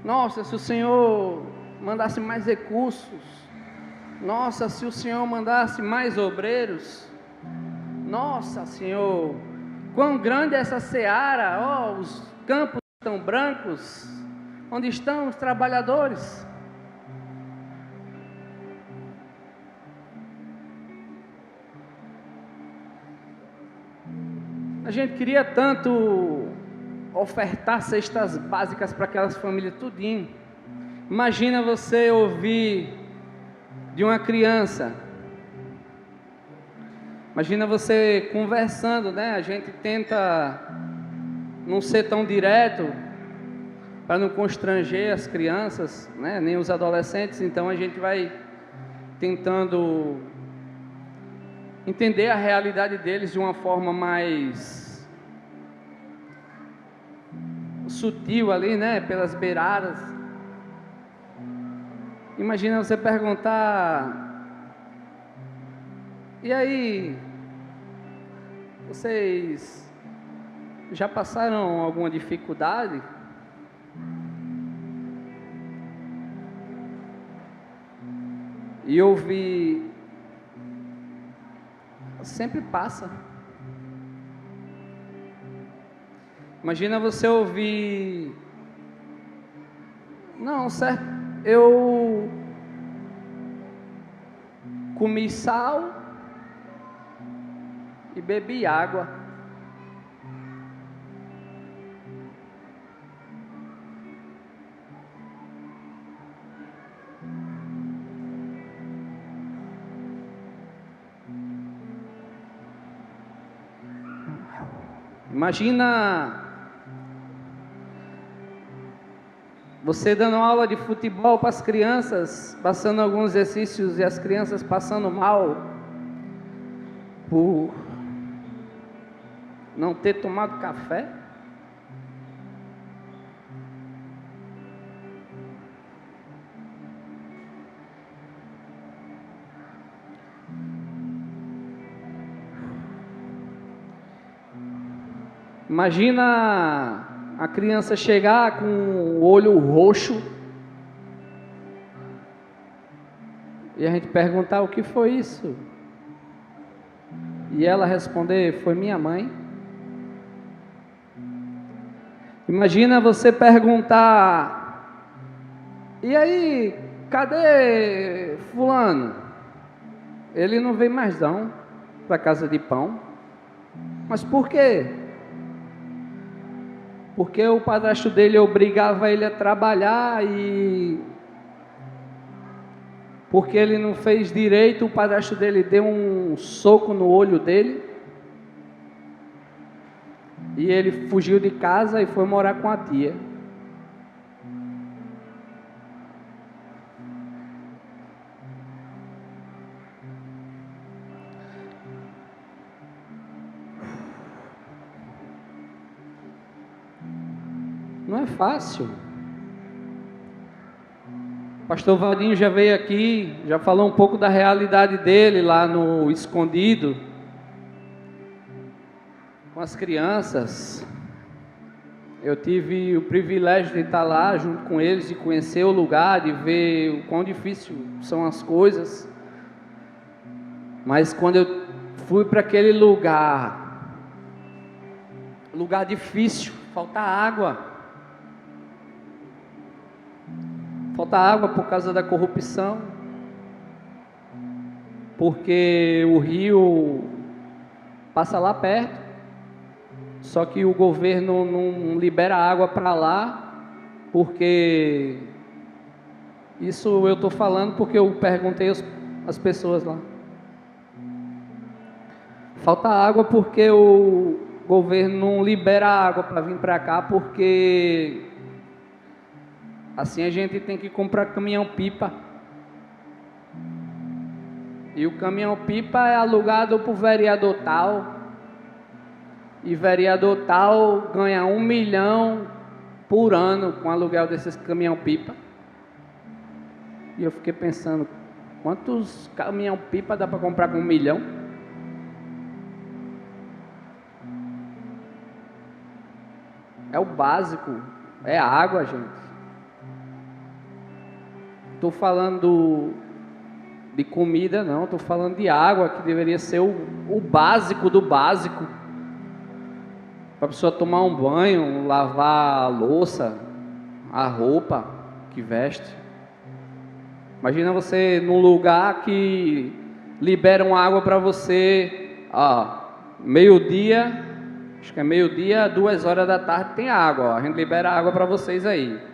Nossa, se o Senhor mandasse mais recursos. Nossa, se o Senhor mandasse mais obreiros. Nossa, Senhor, quão grande é essa seara. Oh, os campos estão brancos. Onde estão os trabalhadores? A gente queria tanto ofertar cestas básicas para aquelas famílias tudinho. Imagina você ouvir de uma criança, imagina você conversando, né? A gente tenta não ser tão direto para não constranger as crianças, né? Nem os adolescentes. Então a gente vai tentando entender a realidade deles de uma forma mais sutil ali, né? Pelas beiradas. Imagina você perguntar: e aí, vocês já passaram alguma dificuldade? E ouvir: sempre passa. Imagina você ouvir: não, certo, eu comi sal e bebi água. Imagina você dando aula de futebol para as crianças, passando alguns exercícios e as crianças passando mal por não ter tomado café. Imagina a criança chegar com o olho roxo e a gente perguntar: o que foi isso? E ela responder: foi minha mãe. Imagina você perguntar: e aí, cadê fulano? Ele não vem mais não para casa de pão. Mas por quê? Porque o padrasto dele obrigava ele a trabalhar e porque ele não fez direito, o padrasto dele deu um soco no olho dele e ele fugiu de casa e foi morar com a tia. Não é fácil. O pastor Valdinho já veio aqui, já falou um pouco da realidade dele lá no Escondido, com as crianças. Eu tive o privilégio de estar lá junto com eles, de conhecer o lugar, de ver o quão difícil são as coisas. Mas quando eu fui para aquele lugar difícil, falta água. Falta água por causa da corrupção, porque o rio passa lá perto, só que o governo não libera água para lá, porque isso eu estou falando porque eu perguntei às pessoas lá. Falta água porque o governo não libera água para vir para cá, porque assim a gente tem que comprar caminhão-pipa. E o caminhão-pipa é alugado por vereador tal. E vereador tal ganha 1 milhão por ano com aluguel desses caminhão-pipa. E eu fiquei pensando: quantos caminhão-pipa dá para comprar com 1 milhão? É o básico, é água, gente. Estou falando de comida, não. Estou falando de água, que deveria ser o básico do básico. Para a pessoa tomar um banho, lavar a louça, a roupa que veste. Imagina você num lugar que liberam água para você, meio-dia, acho que é meio-dia, 2 horas da tarde tem água. A gente libera água para vocês aí.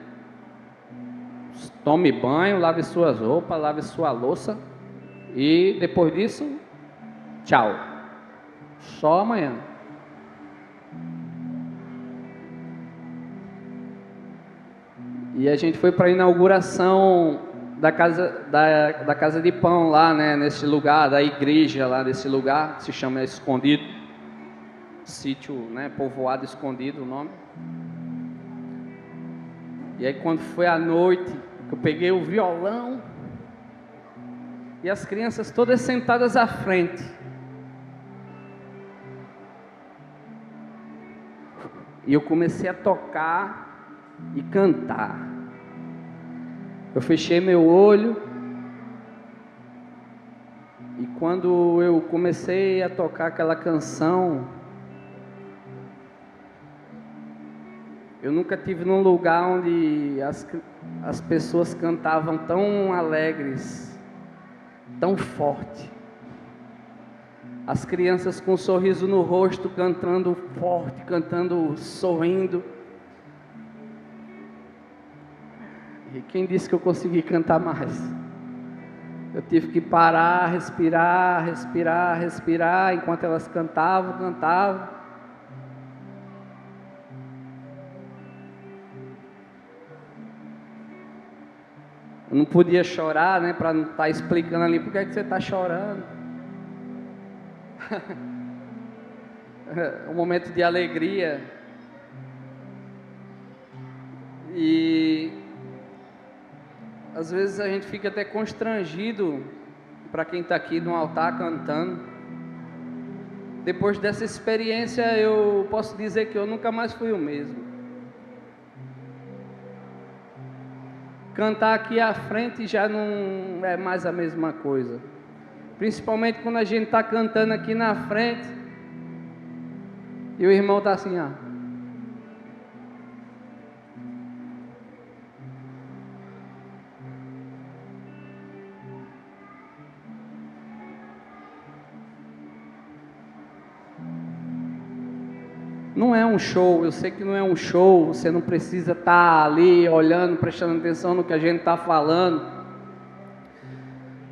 Tome banho, lave suas roupas, lave sua louça e depois disso, tchau. Só amanhã. E a gente foi para a inauguração da casa de pão lá, né, nesse lugar, da igreja lá desse lugar, que se chama Escondido, sítio, né, povoado Escondido o nome. E aí quando foi à noite, eu peguei o violão e as crianças todas sentadas à frente. E eu comecei a tocar e cantar. Eu fechei meu olho, e quando eu comecei a tocar aquela canção, eu nunca tive num lugar onde as pessoas cantavam tão alegres, tão forte. As crianças com um sorriso no rosto, cantando forte, cantando, sorrindo. E quem disse que eu consegui cantar mais? Eu tive que parar, respirar, enquanto elas cantavam. Eu não podia chorar, né, para não estar explicando ali, por que você está chorando? Um momento de alegria. E às vezes a gente fica até constrangido, para quem está aqui no altar cantando. Depois dessa experiência, eu posso dizer que eu nunca mais fui o mesmo. Cantar aqui à frente já não é mais a mesma coisa. Principalmente quando a gente está cantando aqui na frente e o irmão está assim, ó. Não é um show, eu sei que não é um show, você não precisa estar ali olhando, prestando atenção no que a gente está falando.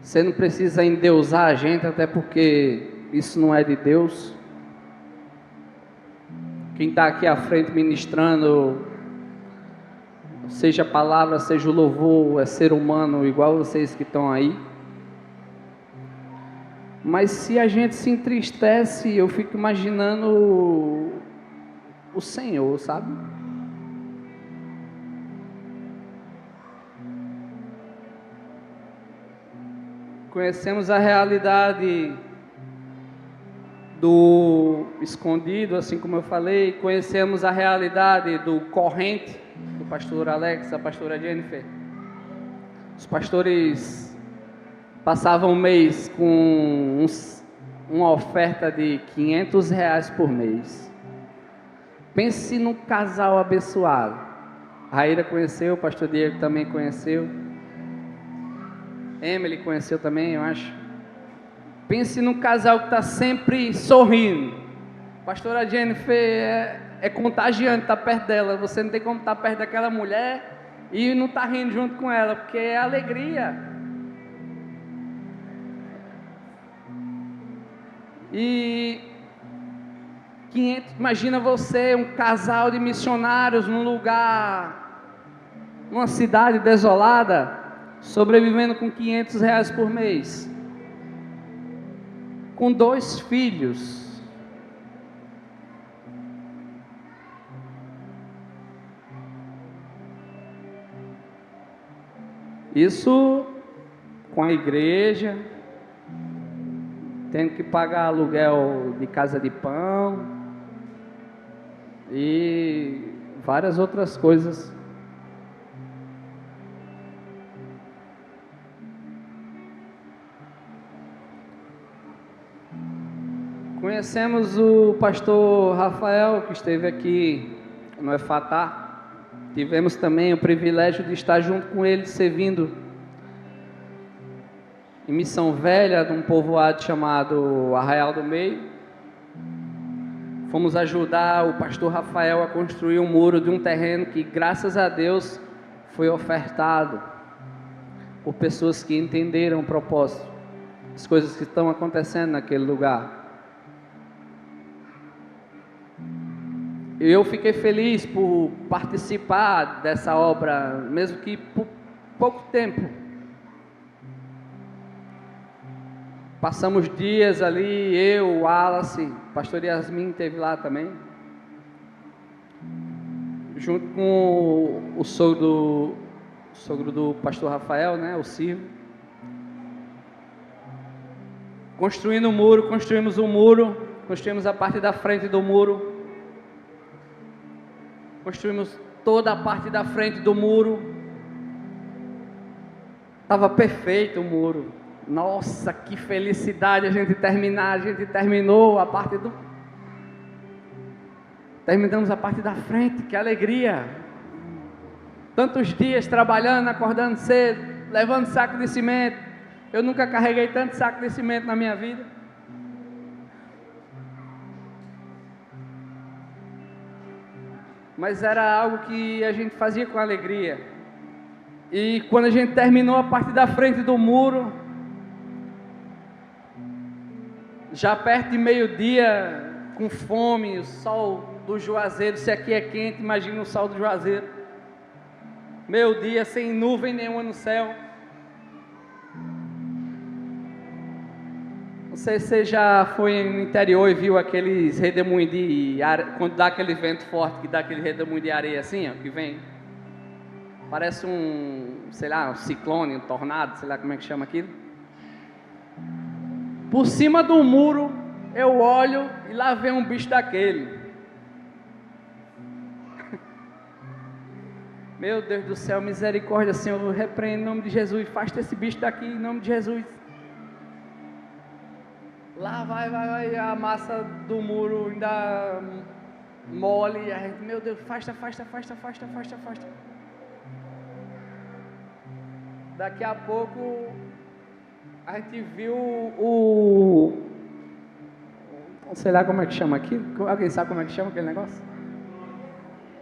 Você não precisa endeusar a gente, até porque isso não é de Deus. Quem está aqui à frente ministrando, seja a palavra, seja o louvor, é ser humano igual vocês que estão aí. Mas se a gente se entristece, eu fico imaginando o Senhor, sabe? Conhecemos a realidade do escondido, assim como eu falei. Conhecemos a realidade do corrente, do pastor Alex, da pastora Jennifer. Os pastores passavam um mês com uma oferta de R$500 por mês. Pense num casal abençoado. A Raíra conheceu, o pastor Diego também conheceu. Emily conheceu também, eu acho. Pense num casal que está sempre sorrindo. Pastora Jennifer é contagiante estar perto dela. Você não tem como estar perto daquela mulher e não estar rindo junto com ela, porque é alegria. E 500, imagina você, um casal de missionários num lugar, numa cidade desolada, sobrevivendo com R$500 por mês, com 2 filhos. Isso com a igreja, tendo que pagar aluguel de casa de pão e várias outras coisas. Conhecemos o pastor Rafael, que esteve aqui no Efatá. Tivemos também o privilégio de estar junto com ele, servindo em Missão Velha, de um povoado chamado Arraial do Meio. Fomos ajudar o pastor Rafael a construir um muro de um terreno que, graças a Deus, foi ofertado por pessoas que entenderam o propósito, as coisas que estão acontecendo naquele lugar. Eu fiquei feliz por participar dessa obra, mesmo que por pouco tempo. Passamos dias ali, eu, o Wallace, o pastor Yasmin esteve lá também, junto com o sogro do pastor Rafael, né, o Silvio. construindo o muro, construímos a parte da frente do muro, construímos toda a parte da frente do muro. Estava perfeito o muro. Nossa, que felicidade a gente terminar. A gente terminou a parte do... Terminamos a parte da frente, que alegria. Tantos dias trabalhando, acordando cedo, levando saco de cimento. Eu nunca carreguei tanto saco de cimento na minha vida. Mas era algo que a gente fazia com alegria. E quando a gente terminou a parte da frente do muro, já perto de meio-dia, com fome, o sol do Juazeiro, se aqui é quente, imagina o sol do Juazeiro. Meio-dia, sem nuvem nenhuma no céu. Não sei se você já foi no interior e viu aqueles redemoinhos de areia, quando dá aquele vento forte, que dá aquele redemoinho de areia assim, ó, que vem. Parece sei lá, um ciclone, um tornado, sei lá como é que chama aquilo. Por cima do muro, eu olho e lá vem um bicho daquele. Meu Deus do céu, misericórdia, Senhor, eu repreendo em nome de Jesus, afasta esse bicho daqui em nome de Jesus. Lá vai, a massa do muro ainda mole, e a gente, meu Deus, afasta. Daqui a pouco a gente viu sei lá como é que chama aquilo. Alguém sabe como é que chama aquele negócio?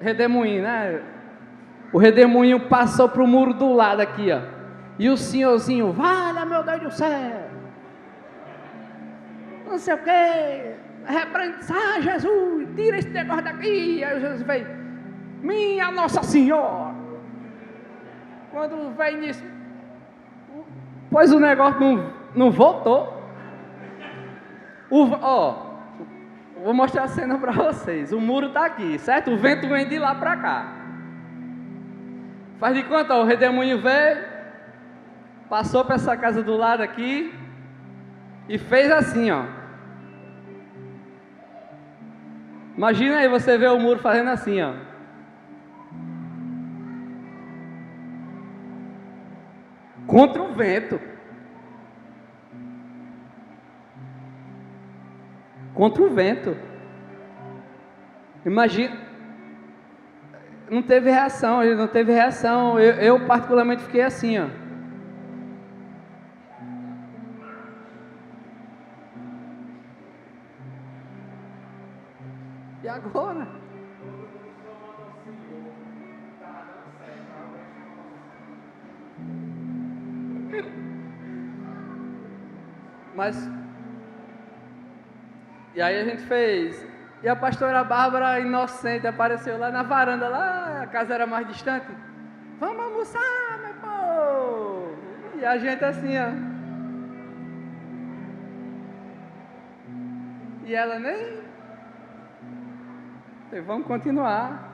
Redemoinho, né? O redemoinho passou pro muro do lado aqui, ó. E o senhorzinho, valha meu Deus do céu, não sei o que, repreende, Jesus, tira esse negócio daqui. Aí Jesus veio, minha Nossa Senhora. Quando vem nisso, pois o negócio não voltou. Vou mostrar a cena para vocês. O muro está aqui, certo? O vento vem de lá para cá. Faz de conta, o redemoinho veio, passou para essa casa do lado aqui e fez assim, ó. Imagina aí você ver o muro fazendo assim, ó. Contra o vento. Contra o vento. Imagina. Não teve reação, ele não teve reação. Eu particularmente fiquei assim, ó. E agora? Mas e aí a gente fez. E a pastora Bárbara, inocente, apareceu lá na varanda, lá a casa era mais distante. Vamos almoçar, meu povo! E a gente assim, ó. E ela nem... Vamos continuar.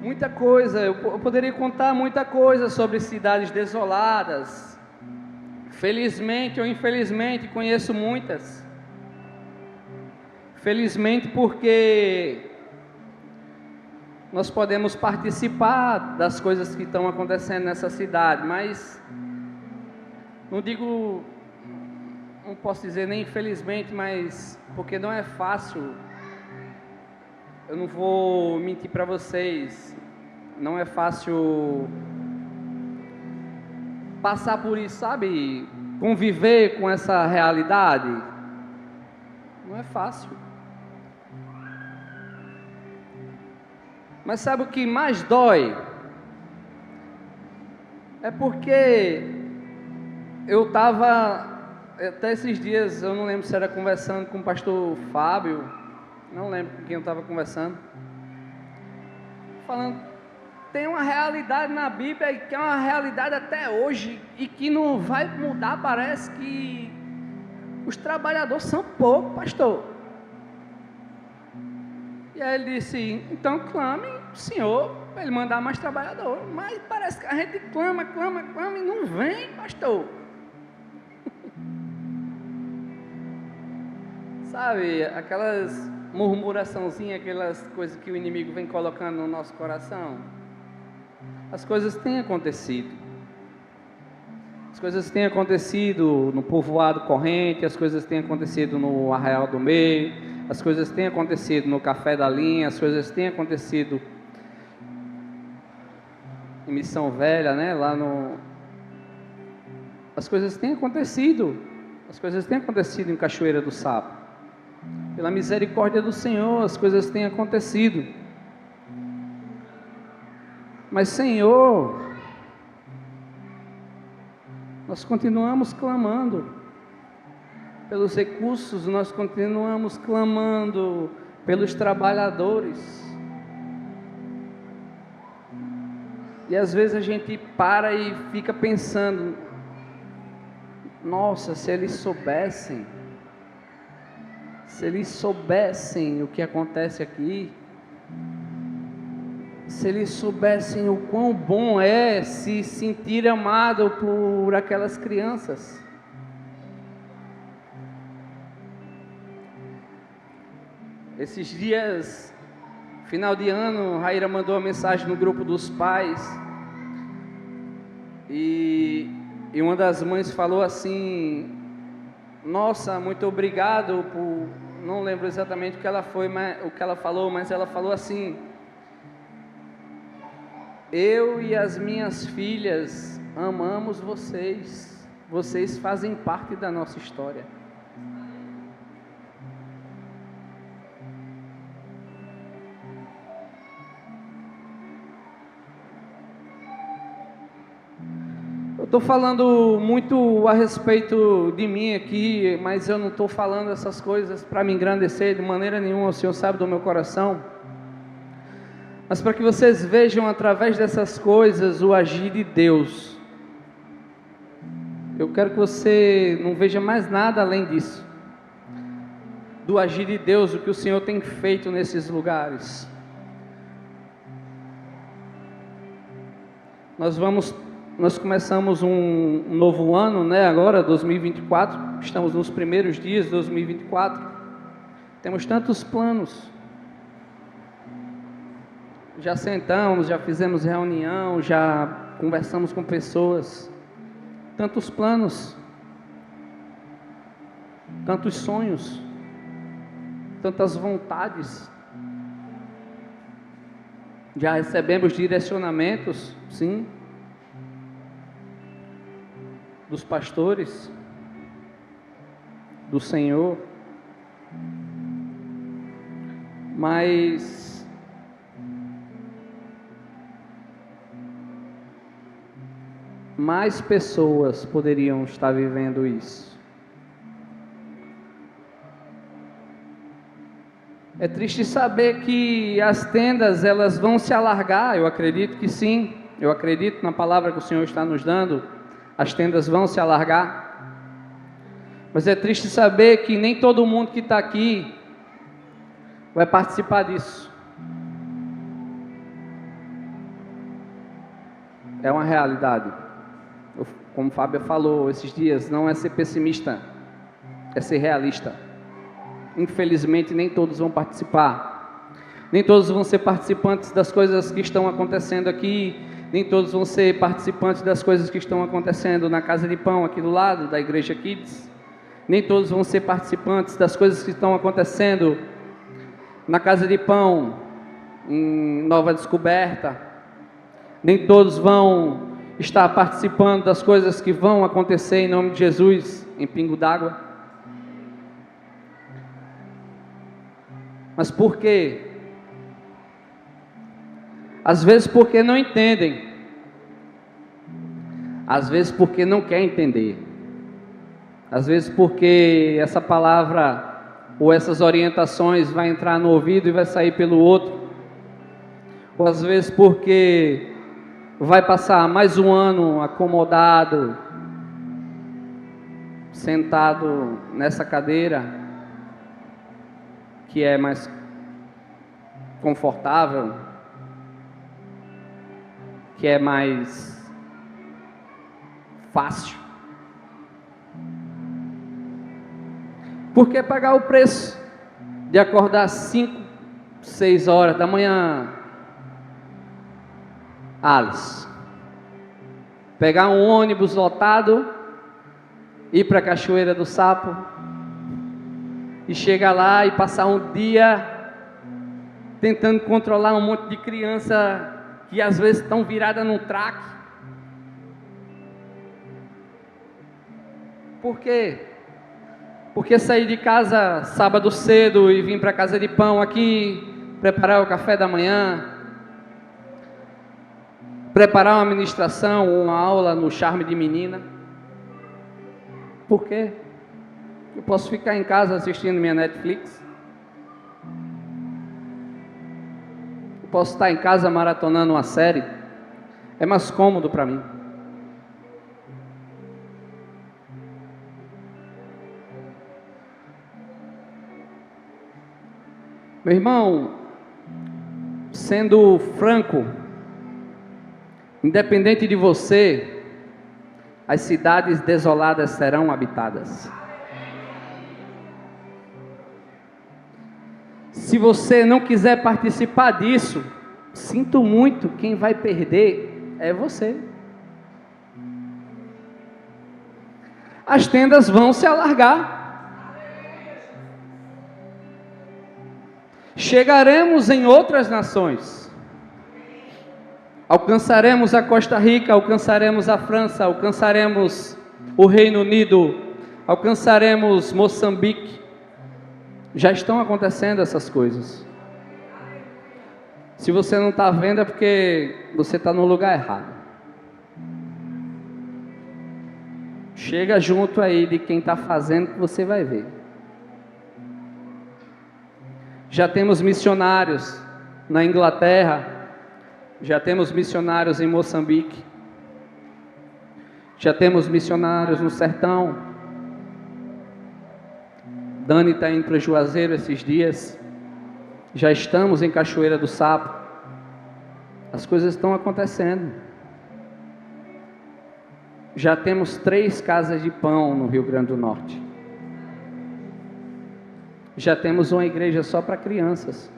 Muita coisa, eu poderia contar muita coisa sobre cidades desoladas. Felizmente ou infelizmente conheço muitas. Felizmente porque nós podemos participar das coisas que estão acontecendo nessa cidade, mas não posso dizer nem infelizmente, mas porque não é fácil. Eu não vou mentir para vocês, não é fácil passar por isso, sabe? Conviver com essa realidade, não é fácil. Mas sabe o que mais dói? É porque eu estava, até esses dias, eu não lembro se era conversando com o pastor Fábio, não lembro com quem eu estava conversando, falando, tem uma realidade na Bíblia que é uma realidade até hoje e que não vai mudar. Parece que os trabalhadores são poucos, pastor. E aí ele disse, então clame do Senhor para Ele mandar mais trabalhador. Mas parece que a gente clama e não vem, pastor. Sabe, aquelas murmuraçãozinhas, aquelas coisas que o inimigo vem colocando no nosso coração. As coisas têm acontecido. As coisas têm acontecido no Povoado Corrente, as coisas têm acontecido no Arraial do Meio, as coisas têm acontecido no Café da Linha, as coisas têm acontecido em Missão Velha, né? As coisas têm acontecido. As coisas têm acontecido em Cachoeira do Sapo. Pela misericórdia do Senhor, as coisas têm acontecido. Mas, Senhor, nós continuamos clamando pelos recursos, nós continuamos clamando pelos trabalhadores. E às vezes a gente para e fica pensando: nossa, se eles soubessem o que acontece aqui, se eles soubessem o quão bom é se sentir amado por aquelas crianças. Esses dias, final de ano, Raíra mandou uma mensagem no grupo dos pais e uma das mães falou assim: nossa, muito obrigado por... Não lembro exatamente o que ela falou, mas ela falou assim: eu e as minhas filhas amamos vocês, vocês fazem parte da nossa história. Eu estou falando muito a respeito de mim aqui, mas eu não estou falando essas coisas para me engrandecer de maneira nenhuma, o Senhor sabe do meu coração. Mas para que vocês vejam através dessas coisas o agir de Deus. Eu quero que você não veja mais nada além disso. Do agir de Deus, o que o Senhor tem feito nesses lugares. Nós começamos um novo ano, né? Agora, 2024. Estamos nos primeiros dias de 2024. Temos tantos planos. Já sentamos, já fizemos reunião, já conversamos com pessoas. Tantos planos, tantos sonhos, tantas vontades. Já recebemos direcionamentos, sim, dos pastores, do Senhor. Mas mais pessoas poderiam estar vivendo isso. É triste saber que as tendas elas vão se alargar. Eu acredito que sim. Eu acredito na palavra que o Senhor está nos dando. As tendas vão se alargar. Mas é triste saber que nem todo mundo que está aqui vai participar disso. É uma realidade. Como o Fábio falou esses dias, não é ser pessimista, é ser realista. Infelizmente, nem todos vão participar. Nem todos vão ser participantes das coisas que estão acontecendo aqui. Nem todos vão ser participantes das coisas que estão acontecendo na Casa de Pão, aqui do lado, da Igreja Kids. Nem todos vão ser participantes das coisas que estão acontecendo na Casa de Pão, em Nova Descoberta. Nem todos vão estar participando das coisas que vão acontecer em nome de Jesus, em Pingo d'Água. Mas por quê? Às vezes porque não entendem. Às vezes porque não quer entender. Às vezes porque essa palavra ou essas orientações vai entrar no ouvido e vai sair pelo outro. Ou às vezes porque vai passar mais um ano acomodado, sentado nessa cadeira, que é mais confortável, que é mais fácil. Por que pagar o preço de acordar às 5, 6 horas da manhã, Alice? Pegar um ônibus lotado, ir para a Cachoeira do Sapo, e chegar lá e passar um dia tentando controlar um monte de criança que às vezes estão viradas num traque. Por quê? Porque sair de casa sábado cedo e vir para a casa de pão aqui, preparar o café da manhã, preparar uma ministração, uma aula no Charme de Menina. Por quê? Eu posso ficar em casa assistindo minha Netflix. Eu posso estar em casa maratonando uma série. É mais cômodo para mim. Meu irmão, sendo franco, independente de você, as cidades desoladas serão habitadas. Se você não quiser participar disso, sinto muito, quem vai perder é você. As tendas vão se alargar. Chegaremos em outras nações. Alcançaremos a Costa Rica, alcançaremos a França, alcançaremos o Reino Unido, alcançaremos Moçambique. Já estão acontecendo essas coisas. Se você não está vendo é porque você está no lugar errado. Chega junto aí de quem está fazendo que você vai ver. Já temos missionários na Inglaterra, já temos missionários em Moçambique, já temos missionários no sertão. Dani está indo para Juazeiro esses dias, já estamos em Cachoeira do Sapo. As coisas estão acontecendo. Já temos 3 casas de pão no Rio Grande do Norte. Já temos uma igreja só para crianças.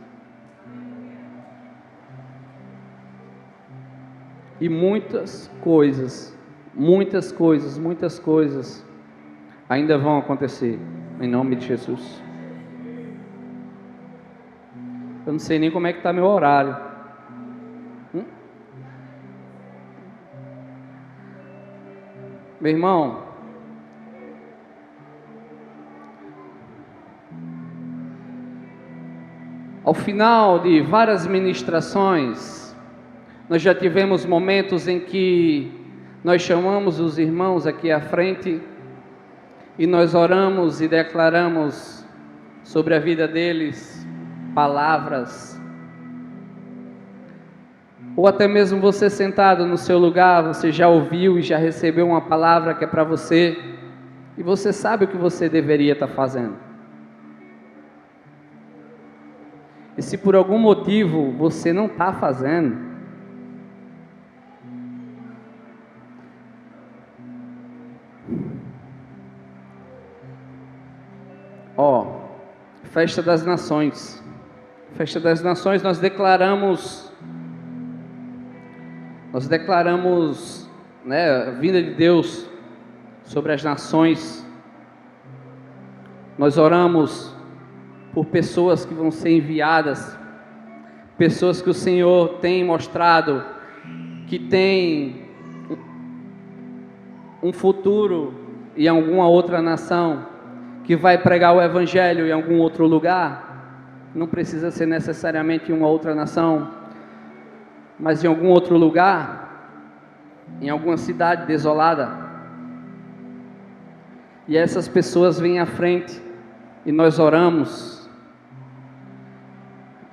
E muitas coisas ainda vão acontecer, em nome de Jesus. Eu não sei nem como é que está meu horário. Meu irmão, ao final de várias ministrações, nós já tivemos momentos em que nós chamamos os irmãos aqui à frente e nós oramos e declaramos sobre a vida deles palavras. Ou até mesmo você sentado no seu lugar, você já ouviu e já recebeu uma palavra que é para você e você sabe o que você deveria estar fazendo. E se por algum motivo você não está fazendo, Festa das Nações. Festa das Nações, nós declaramos, a vinda de Deus sobre as nações. Nós oramos por pessoas que vão ser enviadas, pessoas que o Senhor tem mostrado que tem um futuro em alguma outra nação, que vai pregar o Evangelho em algum outro lugar. Não precisa ser necessariamente em uma outra nação, mas em algum outro lugar, em alguma cidade desolada. E essas pessoas vêm à frente e nós oramos.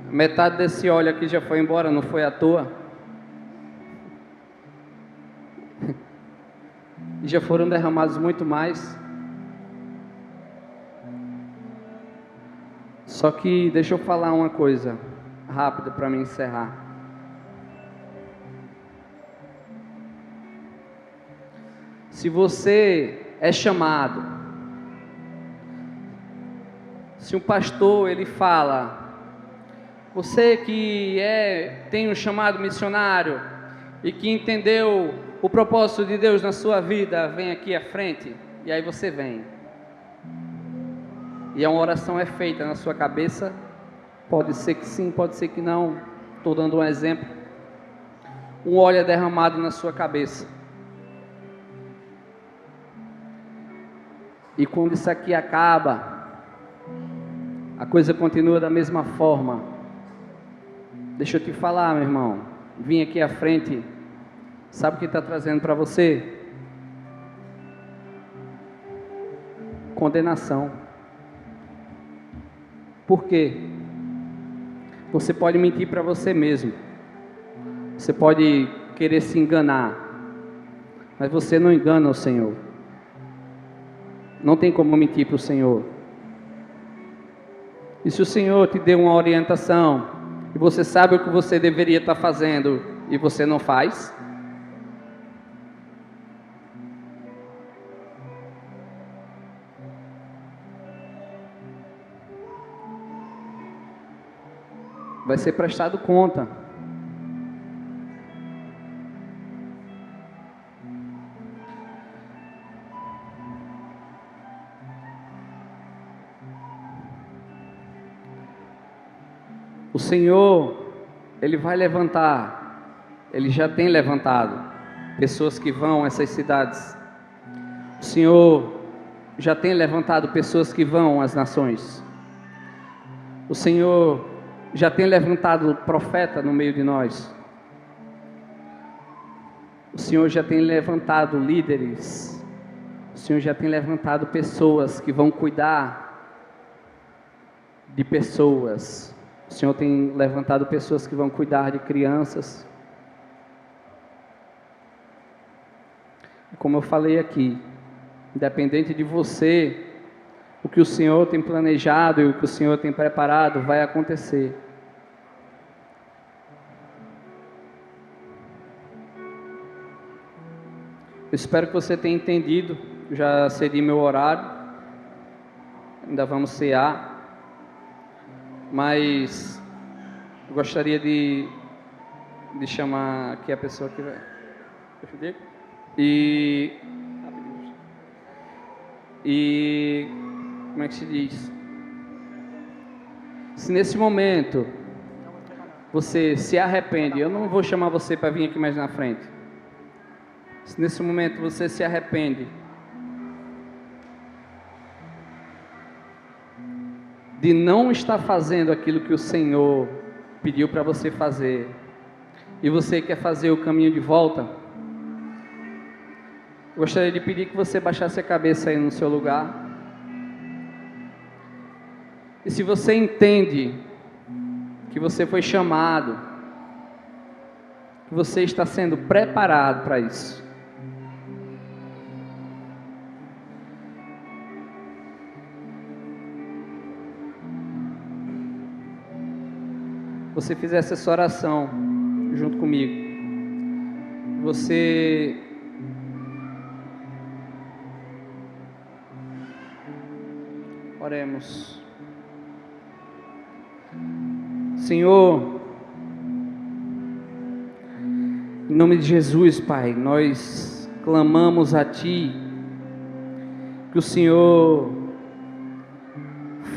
Metade desse óleo aqui já foi embora, não foi à toa. E já foram derramados muito mais. Só que deixa eu falar uma coisa rápida para me encerrar. Se você é chamado, se um pastor ele fala, você que tem um chamado missionário e que entendeu o propósito de Deus na sua vida, vem aqui à frente. E aí você vem. E uma oração é feita na sua cabeça. Pode ser que sim, pode ser que não. Estou dando um exemplo. Um óleo é derramado na sua cabeça. E quando isso aqui acaba, a coisa continua da mesma forma. Deixa eu te falar, meu irmão. Vim aqui à frente. Sabe o que está trazendo para você? Condenação. Por quê? Você pode mentir para você mesmo. Você pode querer se enganar. Mas você não engana o Senhor. Não tem como mentir para o Senhor. E se o Senhor te deu uma orientação, e você sabe o que você deveria estar fazendo, e você não faz? Vai ser prestado conta. O Senhor, Ele vai levantar, Ele já tem levantado pessoas que vão a essas cidades. O Senhor já tem levantado pessoas que vão às nações. O Senhor já tem levantado profeta no meio de nós. O Senhor já tem levantado líderes. O Senhor já tem levantado pessoas que vão cuidar de pessoas. O Senhor tem levantado pessoas que vão cuidar de crianças. Como eu falei aqui, independente de você, o que o Senhor tem planejado e o que o Senhor tem preparado vai acontecer. Eu espero que você tenha entendido. Já cedi meu horário. Ainda vamos cear. Mas eu gostaria de chamar aqui a pessoa que vai. E como é que se diz? Se nesse momento você se arrepende, eu não vou chamar você para vir aqui mais na frente. Se nesse momento você se arrepende de não estar fazendo aquilo que o Senhor pediu para você fazer, e você quer fazer o caminho de volta, gostaria de pedir que você baixasse a cabeça aí no seu lugar. E se você entende que você foi chamado, que você está sendo preparado para isso, você fizesse essa oração junto comigo, você oremos. Senhor, em nome de Jesus, Pai, nós clamamos a Ti, que o Senhor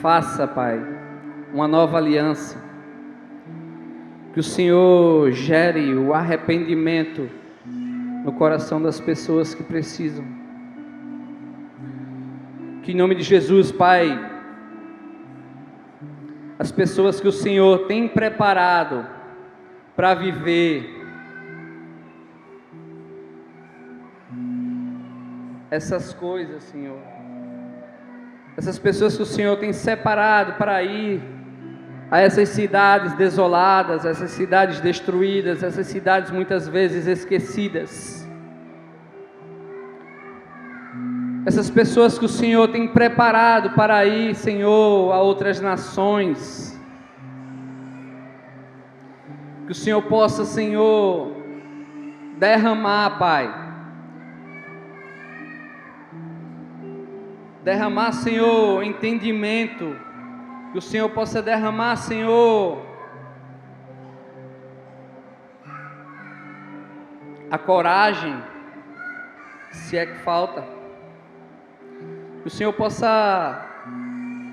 faça, Pai, uma nova aliança, que o Senhor gere o arrependimento no coração das pessoas que precisam. Que em nome de Jesus, Pai, as pessoas que o Senhor tem preparado para viver essas coisas, Senhor, essas pessoas que o Senhor tem separado para ir a essas cidades desoladas, essas cidades destruídas, essas cidades muitas vezes esquecidas, essas pessoas que o Senhor tem preparado para ir, Senhor, a outras nações, que o Senhor possa, Senhor, derramar, Pai, derramar, Senhor, entendimento, que o Senhor possa derramar, Senhor, a coragem, se é que falta, que o Senhor possa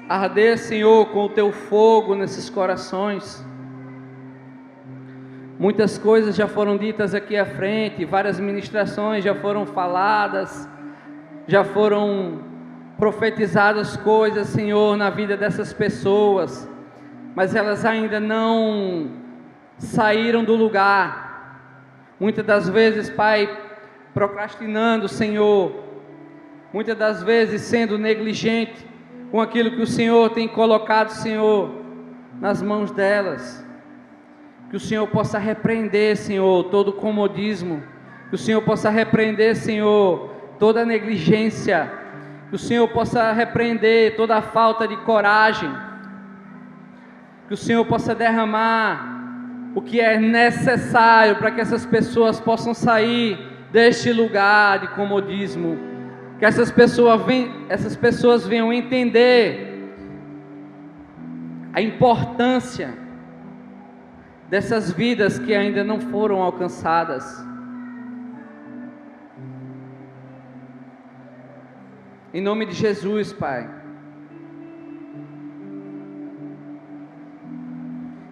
arder, Senhor, com o teu fogo nesses corações. Muitas coisas já foram ditas aqui à frente, várias ministrações já foram faladas, já foram profetizadas coisas, Senhor, na vida dessas pessoas, mas elas ainda não saíram do lugar. Muitas das vezes, Pai, procrastinando, Senhor, muitas das vezes sendo negligente com aquilo que o Senhor tem colocado, Senhor, nas mãos delas. Que o Senhor possa repreender, Senhor, todo comodismo, que o Senhor possa repreender, Senhor, toda negligência, que o Senhor possa repreender toda a falta de coragem, que o Senhor possa derramar o que é necessário para que essas pessoas possam sair deste lugar de comodismo, que essas pessoas venham entender a importância dessas vidas que ainda não foram alcançadas. Em nome de Jesus, Pai.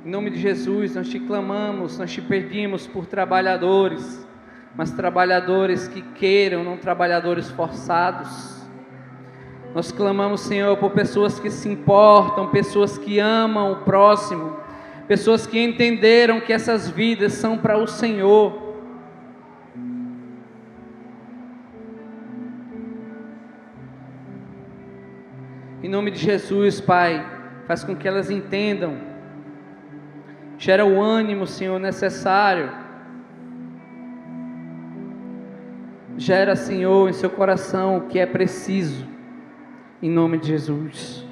Em nome de Jesus, nós te clamamos, nós te pedimos por trabalhadores, mas trabalhadores que queiram, não trabalhadores forçados. Nós clamamos, Senhor, por pessoas que se importam, pessoas que amam o próximo, pessoas que entenderam que essas vidas são para o Senhor. Em nome de Jesus, Pai, faz com que elas entendam, gera o ânimo, Senhor, necessário, gera, Senhor, em seu coração o que é preciso, em nome de Jesus.